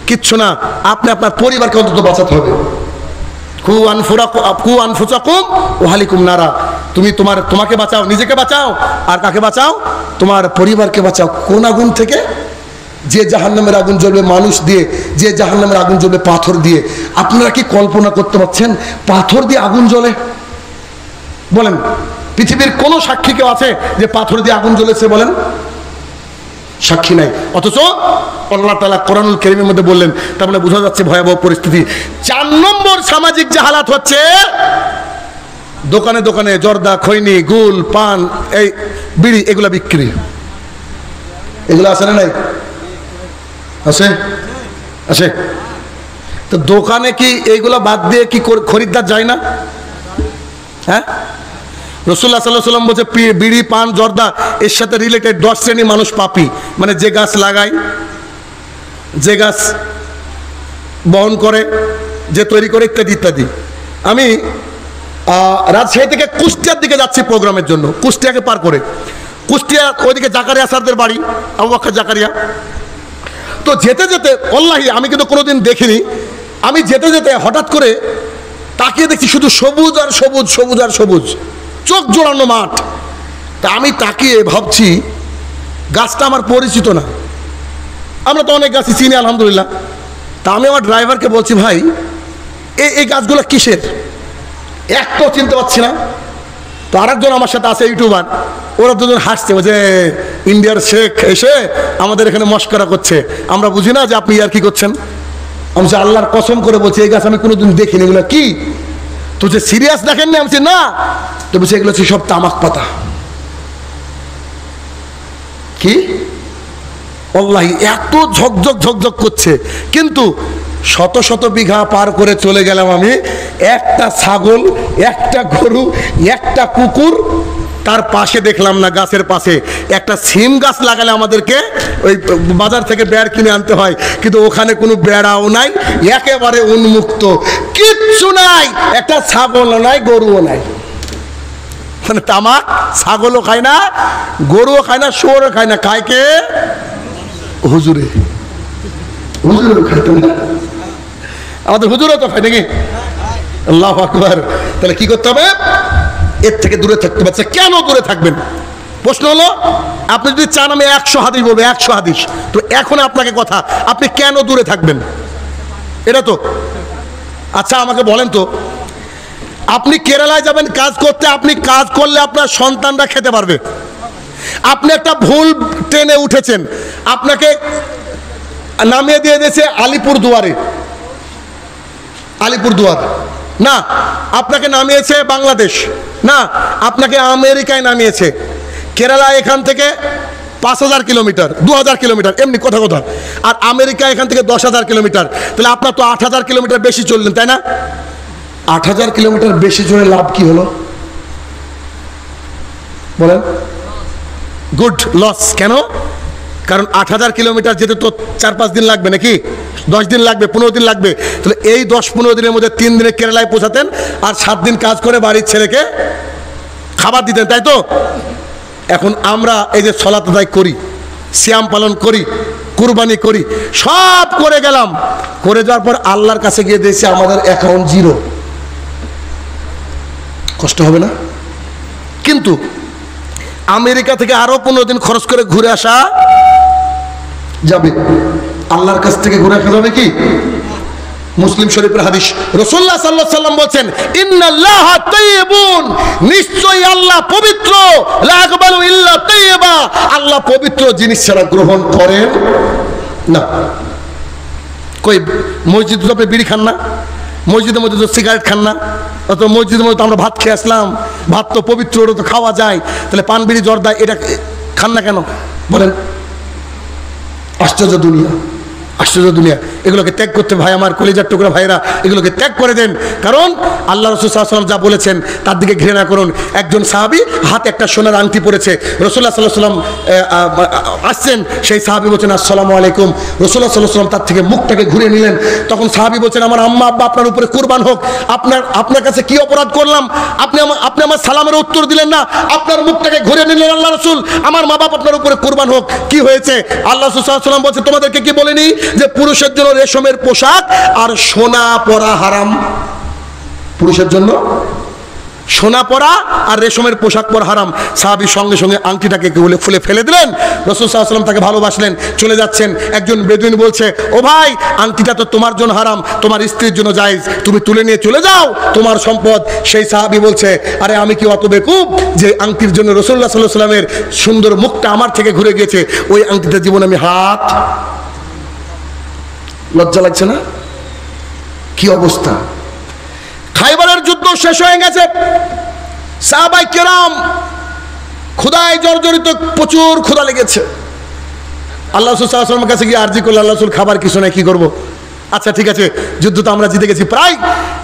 কিচ্ছু না, আপনি আপনার পরিবারকে অন্তত বাঁচাতে হবে। কু আনফুসাকুম ওয়া আহলিকুম নারা। তুমি তোমাকে বাঁচাও, নিজেকে বাঁচাও, আর কাকে বাঁচাও? তোমার পরিবারকে বাঁচাও। কোন আগুন থেকে? যে জাহান্নামের আগুন জ্বলবে মানুষ দিয়ে, যে জাহান্নামের আগুন জ্বলবে পাথর দিয়ে। আপনারা কি কল্পনা করতে পারছেন পাথর দিয়ে আগুন জ্বলে? বলেন পৃথিবীর কোন সাক্ষী কেউ আছে যে পাথর দিয়ে আগুন জ্বলেছে? বলেন সাক্ষী নাই। অথচ আল্লাহ তাআলা কোরআনুল কারীমের মধ্যে বললেন, তার মানে বোঝা যাচ্ছে ভয়াবহ পরিস্থিতি। 4 নম্বর সামাজিক জাহালাত হচ্ছে দোকানে দোকানে জর্দা, খৈনি, গুল, পান, এই বিড়ি, এগুলা বিক্রি। এগুলো আছে না নাই? আছে আছে। তো দোকানে কি এইগুলা বাদ দিয়ে কি খরিদ্দার যায় না? হ্যাঁ, রাসূলুল্লাহ সাল্লাল্লাহু আলাইহি ওয়াসাল্লাম বলছে বিড়ি, পান, জর্দা এর সাথে রিলেটেড 10 শ্রেণীর মানুষ পাপী। মানে যে গাছ লাগায়, যে গাছ বহন করে, যে তৈরি করে, ইত্যাদি ইত্যাদি। আমি রাজশাহী থেকে কুষ্টিয়ার দিকে যাচ্ছি প্রোগ্রামের জন্য, কুষ্টিয়াকে পার করে। কুষ্টিয়া ওইদিকে জাকারিয়া স্যারদের বাড়ি, আবু বকর জাকারিয়া। তো যেতে যেতে ওয়াল্লাহি আমি কিন্তু কোনোদিন দেখিনি, আমি যেতে যেতে হঠাৎ করে তাকিয়ে দেখছি শুধু সবুজ আর সবুজ, সবুজ আর সবুজ, চোখ জোড়ানো মাঠ। তা আমি তাকিয়ে ভাবছি গাছটা আমার পরিচিত না। আমরা তো অনেক গাছই চিনি আলহামদুলিল্লাহ। তা আমি আমার ড্রাইভারকে বলছি, ভাই এই গাছগুলো কিসের? একটাও চিনতে পারছি না। তো আরেকজন আমার সাথে আছে ইউটিউবার, ওরা দুজন হাসছে, যে ইন্ডিয়ার শেখ এসে আমাদের এখানে মস্করা করছে, আমরা বুঝি না যে আপনি আর কি করছেন। আমি আল্লাহর কসম করে বলছি এই গাছ আমি কোনোদিন দেখিনি। এগুলো কি? তো যে সিরিয়াস দেখেন না? আমি না। তো বলছি এগুলো হচ্ছে সব তামাক পাতা। কি আল্লাহ, এত ঝকঝক ঝকঝক করছে। কিন্তু শত শত বিঘা পার করে চলে গেলাম আমি, একটা ছাগল, একটা গরু, একটা কুকুর, তার পাশে দেখলাম না। গাছের পাশে একটা সিম গাছ লাগালে আমাদেরকে ওই বাজার থেকে বেড় কিনে আনতে হয়, কিন্তু ওখানে কোনো বেড়াও নাই, একেবারে উন্মুক্ত, কিচ্ছু নাই। একটা ছাগলও নাই, গরুও নাই। মানে তামাক ছাগলও খায় না, গরুও খায় না, শুয়োরও খায় না। খায় কে? হুজুরে। হুজুরও খাইতো না, আমাদের হুজুরও তো খায় নাকি? আল্লাহু আকবার। তাহলে কি করতে হবে? এর থেকে দূরে থাকতে পারছে। কেন দূরে থাকবেন? প্রশ্ন হলো, আপনি যদি চান আমি 100 হাদিস বলবো, 100 হাদিস, তো এখন আপনাকে কথা, আপনি কেন দূরে থাকবেন? এটা তো আচ্ছা আমাকে বলেন তো, আপনি কেরালায় যাবেন কাজ করতে, আপনি কাজ করলে আপনার সন্তানরা খেতে পারবে। আপনি একটা ভুল ট্রেনে উঠেছেন, আপনাকে নামিয়ে দিয়ে দিয়েছে আলিপুরদুয়ারে, আলিপুরদুয়ার না, আপনাকে নামিয়েছে বাংলাদেশ না, আপনাকে আমেরিকায় নামিয়েছে। কেরালা এখান থেকে 5000 কিলোমিটার, 2000 কিলোমিটার, এমনি কথা কথা। আর আমেরিকা এখান থেকে 10,000 কিলোমিটার। তাহলে আপনার তো 8000 কিলোমিটার বেশি চললেন, তাই না? 8000 কিলোমিটার বেশি চলে লাভ কি হলো বলেন? Good loss. কেন? কারণ 8000 কিলোমিটার যেতে তো 4-5 দিন লাগবে, নাকি 10 দিন লাগবে, 15 দিন লাগবে। তাহলে এই 10-15 দিনের মধ্যে 3 দিনে কেরালায় পৌঁছাতেন, আর 7 দিন কাজ করে বাড়ির ছেলেকে খাবার দিতেন, তাই তো? এখন আমরা এই যে সালাত আদায় করি, সিয়াম পালন করি, কুরবানি করি, সব করে গেলাম, করে যাওয়ার পর আল্লাহর কাছে গিয়ে দেখছি আমাদের অ্যাকাউন্ট 0। কষ্ট হবে না? কিন্তু আমেরিকা থেকে আরো 15 দিন খরচ করে ঘুরে আসা যাবে, আল্লাহর কাছ থেকে ঘুরে আসা যাবে কি? মুসলিম শরীফের হাদিস, রাসূলুল্লাহ সাল্লাল্লাহু আলাইহি ওয়াসাল্লাম বলেন ইন্নাল্লাহা তাইয়্যিবুন, নিশ্চয়ই আল্লাহ পবিত্র, লা ইয়াকবালু ইল্লা তাইয়্যিবা, আল্লাহ পবিত্র জিনিস ছাড়া গ্রহণ করেন না। কই মসজিদে তো আপনি বিড়ি খান না, মসজিদের মধ্যে তো সিগারেট খান না, অত মসজিদের মধ্যে তো আমরা ভাত খেয়ে আসলাম, ভাত তো পবিত্র, ওটা তো খাওয়া যায়, তাহলে পান বিড়ি জর্দা এটা খান না কেন বলেন? আশ্চর্য দুনিয়া, আশ্চর্য দুনিয়া। এগুলোকে ত্যাগ করতে, ভাই আমার কলিজার টুকরা ভাইরা, এগুলোকে ত্যাগ করে দেন। কারণ আল্লাহ রাসূল সাল্লাল্লাহু আলাইহি ওয়াসাল্লাম যা বলেছেন তার দিকে ঘৃণা করুন। একজন সাহাবী হাতে একটা সোনার আংটি পরেছে, রাসূলুল্লাহ সাল্লাল্লাহু আলাইহি ওয়াসাল্লাম আসছেন, সেই সাহাবী বলছেন আসসালামু আলাইকুম। রাসূলুল্লাহ সাল্লাল্লাহু আলাইহি ওয়াসাল্লাম তার থেকে মুখটাকে ঘুরিয়ে নিলেন। তখন সাহাবী বলছেন আমার আম্মা আব্বা আপনার উপরে কুরবান হোক, আপনার কাছে কি অপরাধ করলাম, আপনি আমার সালামের উত্তর দিলেন না, আপনার মুখটাকে ঘুরিয়ে নিলেন আল্লাহ রাসূল, আমার মা বাপ আপনার উপরে কুরবান হোক, কি হয়েছে? আল্লাহ রাসূল সাল্লাল্লাহু আলাইহি ওয়াসাল্লাম বলছে তোমাদেরকে কি বলেনি যে পুরুষের জন্য রেশমের পোশাক আর সোনা পরা হারাম? পুরুষের জন্য সোনা পরা আর রেশমের পোশাক পরা হারাম। সাহাবী সঙ্গে সঙ্গে আংটিটাকে ফুলে ফেলে দিলেন। রাসূল সাল্লাল্লাহু আলাইহি ওয়াসাল্লাম তাকে ভালোবাসলেন, চলে যাচ্ছেন। একজন বেদুইন বলছে ও ভাই, আংটিটা তো তোমার জন্য হারাম, তোমার স্ত্রীর জন্য জায়েজ, তুমি তুলে নিয়ে চলে যাও, তোমার সম্পদ। সেই সাহাবী বলছে আরে আমি কি অত বেকুব যে আংটির জন্য রাসূলুল্লাহ সাল্লাল্লাহু আলাইহি ওয়াসাল্লামের সুন্দর মুখটা আমার থেকে ঘুরে গেছে, ওই আংটিতে জীবনে আমি হাত। লজ্জা লাগছে না? কি অবস্থা! খাইবারের যুদ্ধ শেষ হয়ে গেছে, সাহাবায়ে কেরাম ক্ষুধায় জর্জরিত, প্রচুর ক্ষুধা লেগেছে। আল্লাহ রাসূল সাল্লাল্লাহু আলাইহি ওয়াসাল্লামের কাছে গিয়ে আরজি করল, আল্লাহ রাসূল খাবার কিছু নাই, কি করব? আচ্ছা ঠিক আছে, যুদ্ধ তো আমরা জিতে গেছি প্রায়,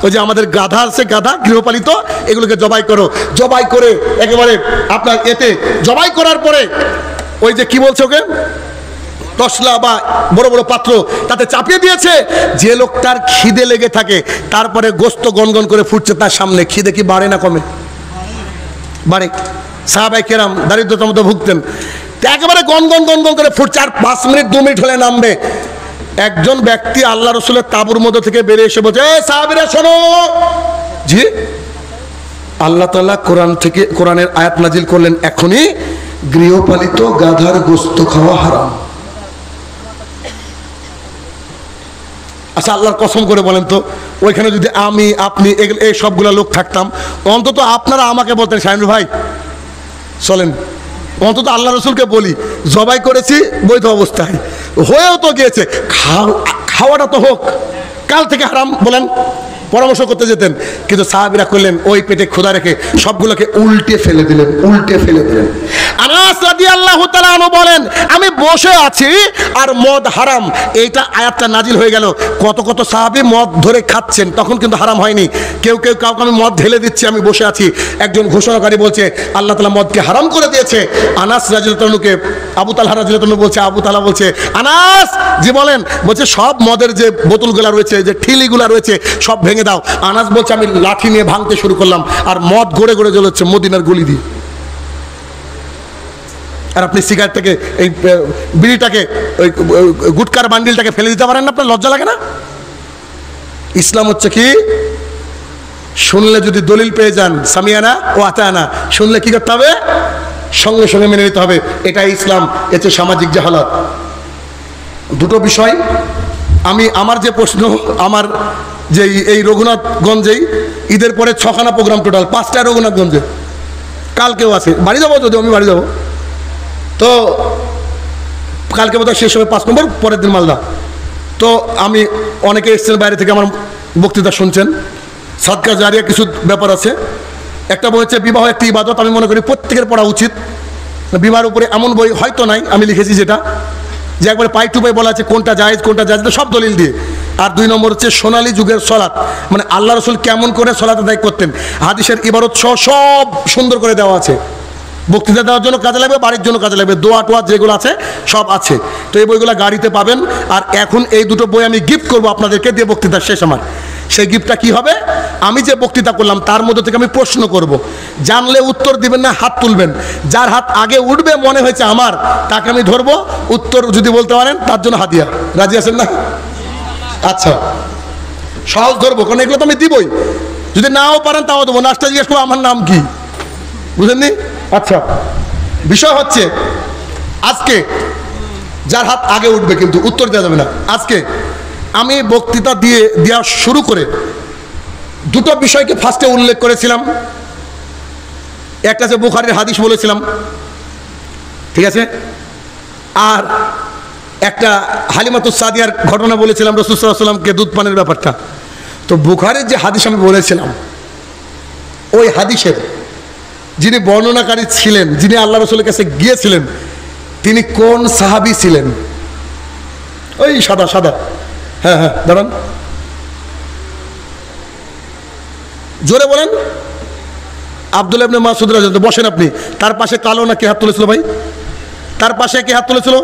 ওই যে আমাদের গাধা আছে, গাধা গৃহপালিত, এগুলোকে জবাই করো। জবাই করে একেবারে আপনার এতে জবাই করার পরে ওই যে কি বলছে ওকে, তসলা বা বড় বড় পাত্র, তাতে চাপিয়ে দিয়েছে। যে লোকটার খিদে লেগে থাকে তারপরে গোস্ত গনগন করে ফুটছে তার সামনে, খিদে কি বাড়ে না কমে? বাড়ে। সাহাবায়ে কেরাম দারিদ্রতার মধ্যে ভুগতেন, একেবারে গনগন গনগন করে ফুটছে, আর 5 মিনিট 2 মিনিট হলে নামবে। একজন ব্যক্তি আল্লাহ রাসূলের তাঁবুর মধ্যে থেকে বেরিয়ে এসে বলছে এ সাহাবীরা শোনো। জি, আল্লাহ তাআলা কোরআনের আয়াত নাজিল করলেন, এখনই গৃহপালিত গাধার গোস্ত খাওয়া হারাম। আচ্ছা আল্লাহর কসম করে বলেন তো, ওইখানে যদি আমি আপনি এই সবগুলা লোক থাকতাম, অন্তত আপনারা আমাকে বলতেন শাহিনুর ভাই চলেন, অন্তত আল্লাহ রসুলকে বলি জবাই করেছি বৈধ অবস্থায়, হয়েও তো গিয়েছে, খাওয়াটা তো হোক, কাল থেকে হারাম বলেন, পরামর্শ করতে যেতেন। কিন্তু সাহাবীরা করলেন ওই পেটে ক্ষুধা রেখে সবগুলোকে উল্টে ফেলে দিলেন, উল্টে ফেলে দিলেন। আনাস রাদিয়াল্লাহু তাআলা আনহু বলেন আমি বসে আছি আর মদ হারাম, এইটা আয়াতটা নাজিল হয়ে গেল। কত কত সাহাবী মদ ধরে খাচ্ছেন, তখন কিন্তু হারাম হয়নি। কেউ কাউকে আমি মদ ঢেলে দিচ্ছি, আমি বসে আছি, একজন ঘোষণাকারী বলছে আল্লাহ তাআলা মদকে হারাম করে দিয়েছে। আনাস রাদিয়াল্লাহু তাআলাকে আবু তালহা রাদিয়াল্লাহু তাআলা বলছে, আবু তালহা বলছে আনাস জি বলেন, বলছে সব মদের যে বোতলগুলো রয়েছে, যে ঠিলিগুলো রয়েছে সব ভেঙে দাও। আনাস বলছে আমি লাঠি নিয়ে ভাঙতে শুরু করলাম, আর মদ গড়ে গড়ে জ্বলছে মদিনার গলি দিয়ে। আর আপনি সিগারেটটাকে, এই বিড়িটাকে, ওই গুটকার বান্ডিলটাকে ফেলে দিতে পারেন না? আপনার লজ্জা লাগে না? ইসলাম হচ্ছে কি, শুনলে যদি দলিল পেয়ে যান সামিয়ানা ও আতানা, শুনলে কি করতে হবে? সঙ্গে সঙ্গে মেনে নিতে হবে, এটাই ইসলাম। এতে সামাজিক জাহালাত। দুটো বিষয় আমার যে প্রশ্ন, আমার যে এই রঘুনাথগঞ্জেই ঈদের পরে 6খানা প্রোগ্রাম, টোটাল 5টা রঘুনাথগঞ্জে, কালকেও আছে, বাড়ি যাবো, যদি আমি বাড়ি যাবো তো কালকে বোধহয় শেষ হবে 5 নম্বর, পরের দিন মালদা। তো আমি অনেকে এসেছেন বাইরে থেকে, আমার বক্তৃতা শুনছেন, সাদকা জারিয়া কিছু ব্যাপার আছে। একটা বই হচ্ছে বিবাহ একটি ইবাদত, আমি মনে করি প্রত্যেকের পড়া উচিত। বিবাহের উপরে এমন বই হয়তো নাই, আমি লিখেছি যেটা, যে একবারে পাই টু পাই বলা আছে কোনটা জায়েজ কোনটা জায়েজ সব দলিল দিয়ে। আর 2 নম্বর হচ্ছে সোনালী যুগের সলাৎ, মানে আল্লাহ রসুল কেমন করে সলাৎ আদায় করতেন, হাদিসের ইবারত সব সুন্দর করে দেওয়া আছে। বক্তৃতা দেওয়ার জন্য কাজে লাগবে, বাড়ির জন্য কাজে লাগবে, দোয়া টোয়া যেগুলো আছে সব আছে। তো এই বইগুলো গাড়িতে পাবেন। আর এখন এই দুটো বই আমি গিফট করবো আপনাদেরকে দিয়ে, বক্তৃতার শেষ আমার। সেই গিফটটা কি হবে, আমি যে বক্তৃতা করলাম তার মধ্যে থেকে আমি প্রশ্ন করব, জানলে উত্তর দিবেন না, হাত তুলবেন। যার হাত আগে উঠবে মনে হয়েছে আমার, তাকে আমি ধরবো, উত্তর যদি বলতে পারেন তার জন্য হাদিয়া। রাজি আছেন না? আচ্ছা সহজ ধরবো, কারণ এগুলো তো আমি দিবই, যদি নাও পারেন তাও দেবো। নাচটা জিজ্ঞেস করবো আমার নাম কি, বুঝলেননি? আচ্ছা বিষয় হচ্ছে আজকে যার হাত আগে উঠবে, কিন্তু উত্তর দেওয়া যাবে না, আজকে আমি বক্তৃতা দেওয়া শুরু করে দুটো বিষয়কে ফার্স্টে উল্লেখ করেছিলাম। একটা হচ্ছে বুখারীর হাদিস বলেছিলাম, ঠিক আছে, আর একটা হালিমাতুস সাদিয়ার ঘটনা বলেছিলাম, রাসূল সাল্লাল্লাহু আলাইহি ওয়াসাল্লামকে দুধ পানের ব্যাপারটা। তো বুখারীর যে হাদিস আমি বলেছিলাম, ওই হাদিসের যিনি বর্ণনাকারী ছিলেন, যিনি আল্লাহ রাসূলের কাছে গিয়েছিলেন, তিনি কোন সাহাবী ছিলেন? ওই সাদা সাদা, হ্যাঁ হ্যাঁ দাঁড়ান, জোরে বলেন। আব্দুল্লাহ ইবনে মাসউদ রাদিয়াল্লাহু, বসেন আপনি। তার পাশে কালো না কে হাত তুলেছিল ভাই? তার পাশে কে হাত তুলেছিল?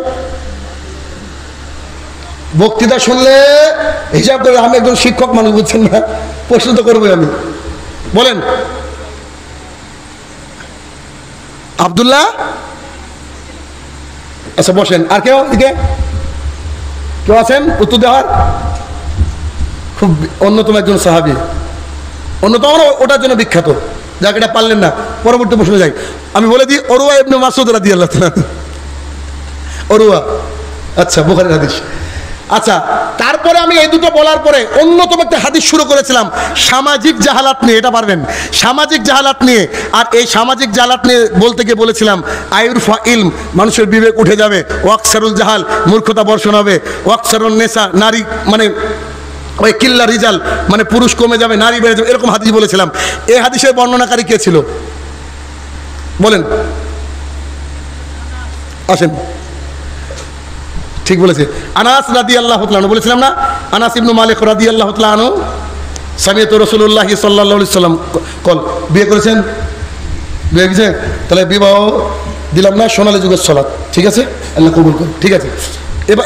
বক্তৃতা শুনলে হিসাব করে, আমি একজন শিক্ষক মানুষ, বুঝছেন না, প্রশ্ন তো করবোই আমি। বলেন আব্দুল্লাহ, আচ্ছা বসেন। আর কেউ এদিকে কেউ আছেন উত্তর দেওয়ার? খুব অন্যতম একজন সাহাবী, অন্যতম, ওটার জন্য বিখ্যাত, যাকে এটা পারলেন না। পরবর্তী প্রশ্নে যাই, আমি বলে দিই, উরওয়া ইবনে মাসউদ রাদিয়াল্লাহু তাআলা, উরওয়া, আচ্ছা বুখারীর হাদিস। আচ্ছা, তারপরে আমি এই দুটো বলার পরে অন্যতম একটা হাদিস শুরু করেছিলাম সামাজিক জাহালাত নিয়ে, এটা পারবেন, সামাজিক জাহালাত নিয়ে। আর এই সামাজিক জাহালাত নিয়ে বলতে গিয়ে বলেছিলাম আয়ুরফা ইলম, মানুষের বিবেক উঠে যাবে, ওয়াকসারুল জাহাল, মূর্খতা বর্ষণ হবে, ওয়াকসারুন নেসা, নারী মানে ওই কিল্লা রিজাল, মানে পুরুষ কমে যাবে, নারী বেড়ে যাবে, এরকম হাদিস বলেছিলাম। এই হাদিসের বর্ণনাকারী কে ছিল বলেন? আসেন, ঠিক বলেছে, আনাস রাদিয়াল্লাহু তাআলা আনহু বলেছিলাম না? আনাস ইবনে মালিক রাদিয়াল্লাহু তাআলা আনহু সামিআতু রাসূলুল্লাহ সাল্লাল্লাহু আলাইহি ওয়াসাল্লাম কল, বিয়ে করেছেন? বিয়ে গেছে? তাহলে বিবাহ দিলাম না, সোনালী যুগের সালাত, ঠিক আছে, আল্লাহ কবুল করুন, ঠিক আছে।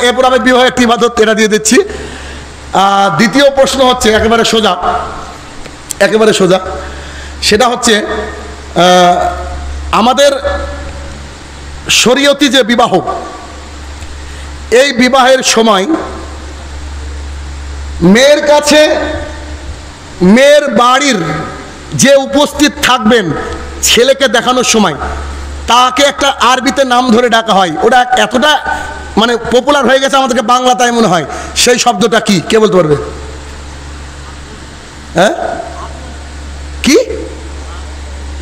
এরপর আমি বিবাহ একটি ইবাদত, এটা দিয়ে দিচ্ছি। দ্বিতীয় প্রশ্ন হচ্ছে একেবারে সোজা, একেবারে সোজা, সেটা হচ্ছে আমাদের শরীয়তি যে বিবাহ, এই বিবাহের সময় মেয়ের কাছে মেয়ের বাড়ির যে উপস্থিত থাকবেন ছেলেকে দেখানোর সময়, তাকে একটা আরবিতে নাম ধরে ডাকা হয়। ওটা এতটা মানে পপুলার হয়ে গেছে আমাদেরকে, বাংলা তাই মনে হয়। সেই শব্দটা কি, কে বলতে পারবে? হ্যাঁ, কি?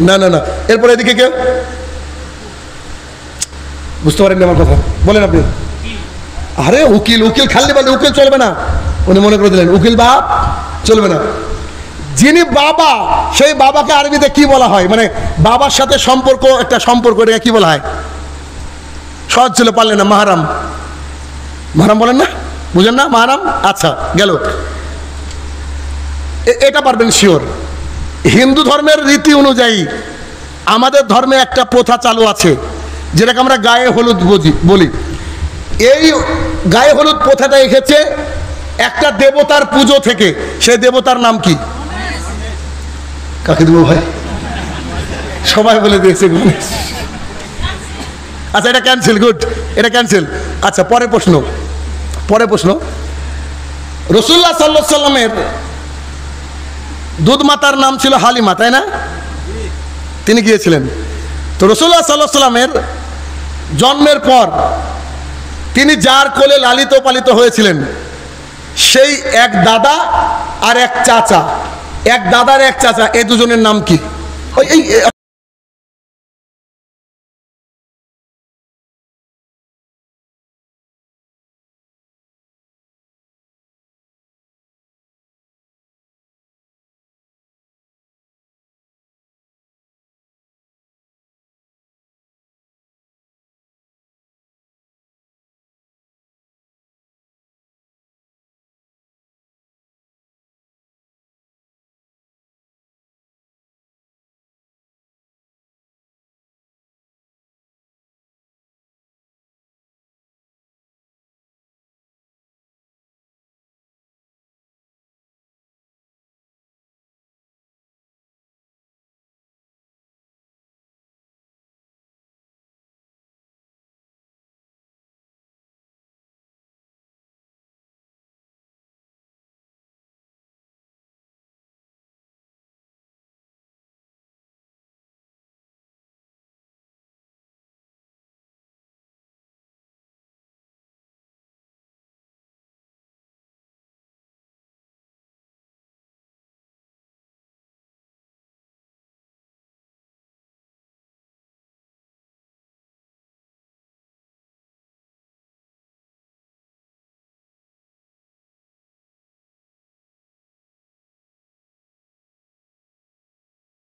না না না, এরপর এদিকে কেউ বুঝতে পারেন আমার কথা, বলেন আপনি। আরে উকিল, উকিল খালি বলে, উকিল চলবে না, উনি মনে করে দিলেন উকিল বাপ চলবে না। যিনি বাবা, সেই বাবাকে আরবিতে কি বলা হয়? মানে বাবার সাথে সম্পর্ক, একটা সম্পর্ক, এটাকে কি বলা হয়? সহজ ছিল, পারলেন না, মাহারাম। মাহারাম বলেন না, বুঝেন না মাহারাম? আচ্ছা গেল, এটা পারবেন শিওর। হিন্দু ধর্মের রীতি অনুযায়ী আমাদের ধর্মে একটা প্রথা চালু আছে, যেটাকে আমরা গায়ে হলুদ বলি। এই গায়ে হলুদ প্রথাটা এসেছে একটা দেবতার পুজো থেকে। সেই দেবতার নাম কি? কাকে দেবো ভাই? সবাই বলে দিয়েছে গণেশ। আচ্ছা, এটা ক্যান্সেল, গুড, এটা ক্যান্সেল। আচ্ছা, পরের প্রশ্ন, পরের প্রশ্ন। রাসূলুল্লাহ সাল্লাল্লাহু আলাইহি সাল্লামের দুধ মাতার নাম ছিল হালিমা, তাই না? তিনি গিয়েছিলেন। তো রাসূলুল্লাহ সাল্লাল্লাহু আলাইহি সাল্লামের জন্মের পর তিনি যার কোলে লালিত পালিত হয়েছিলেন, সেই এক দাদা আর এক চাচা, এক দাদার এক চাচা, এই দুজনের নাম কি?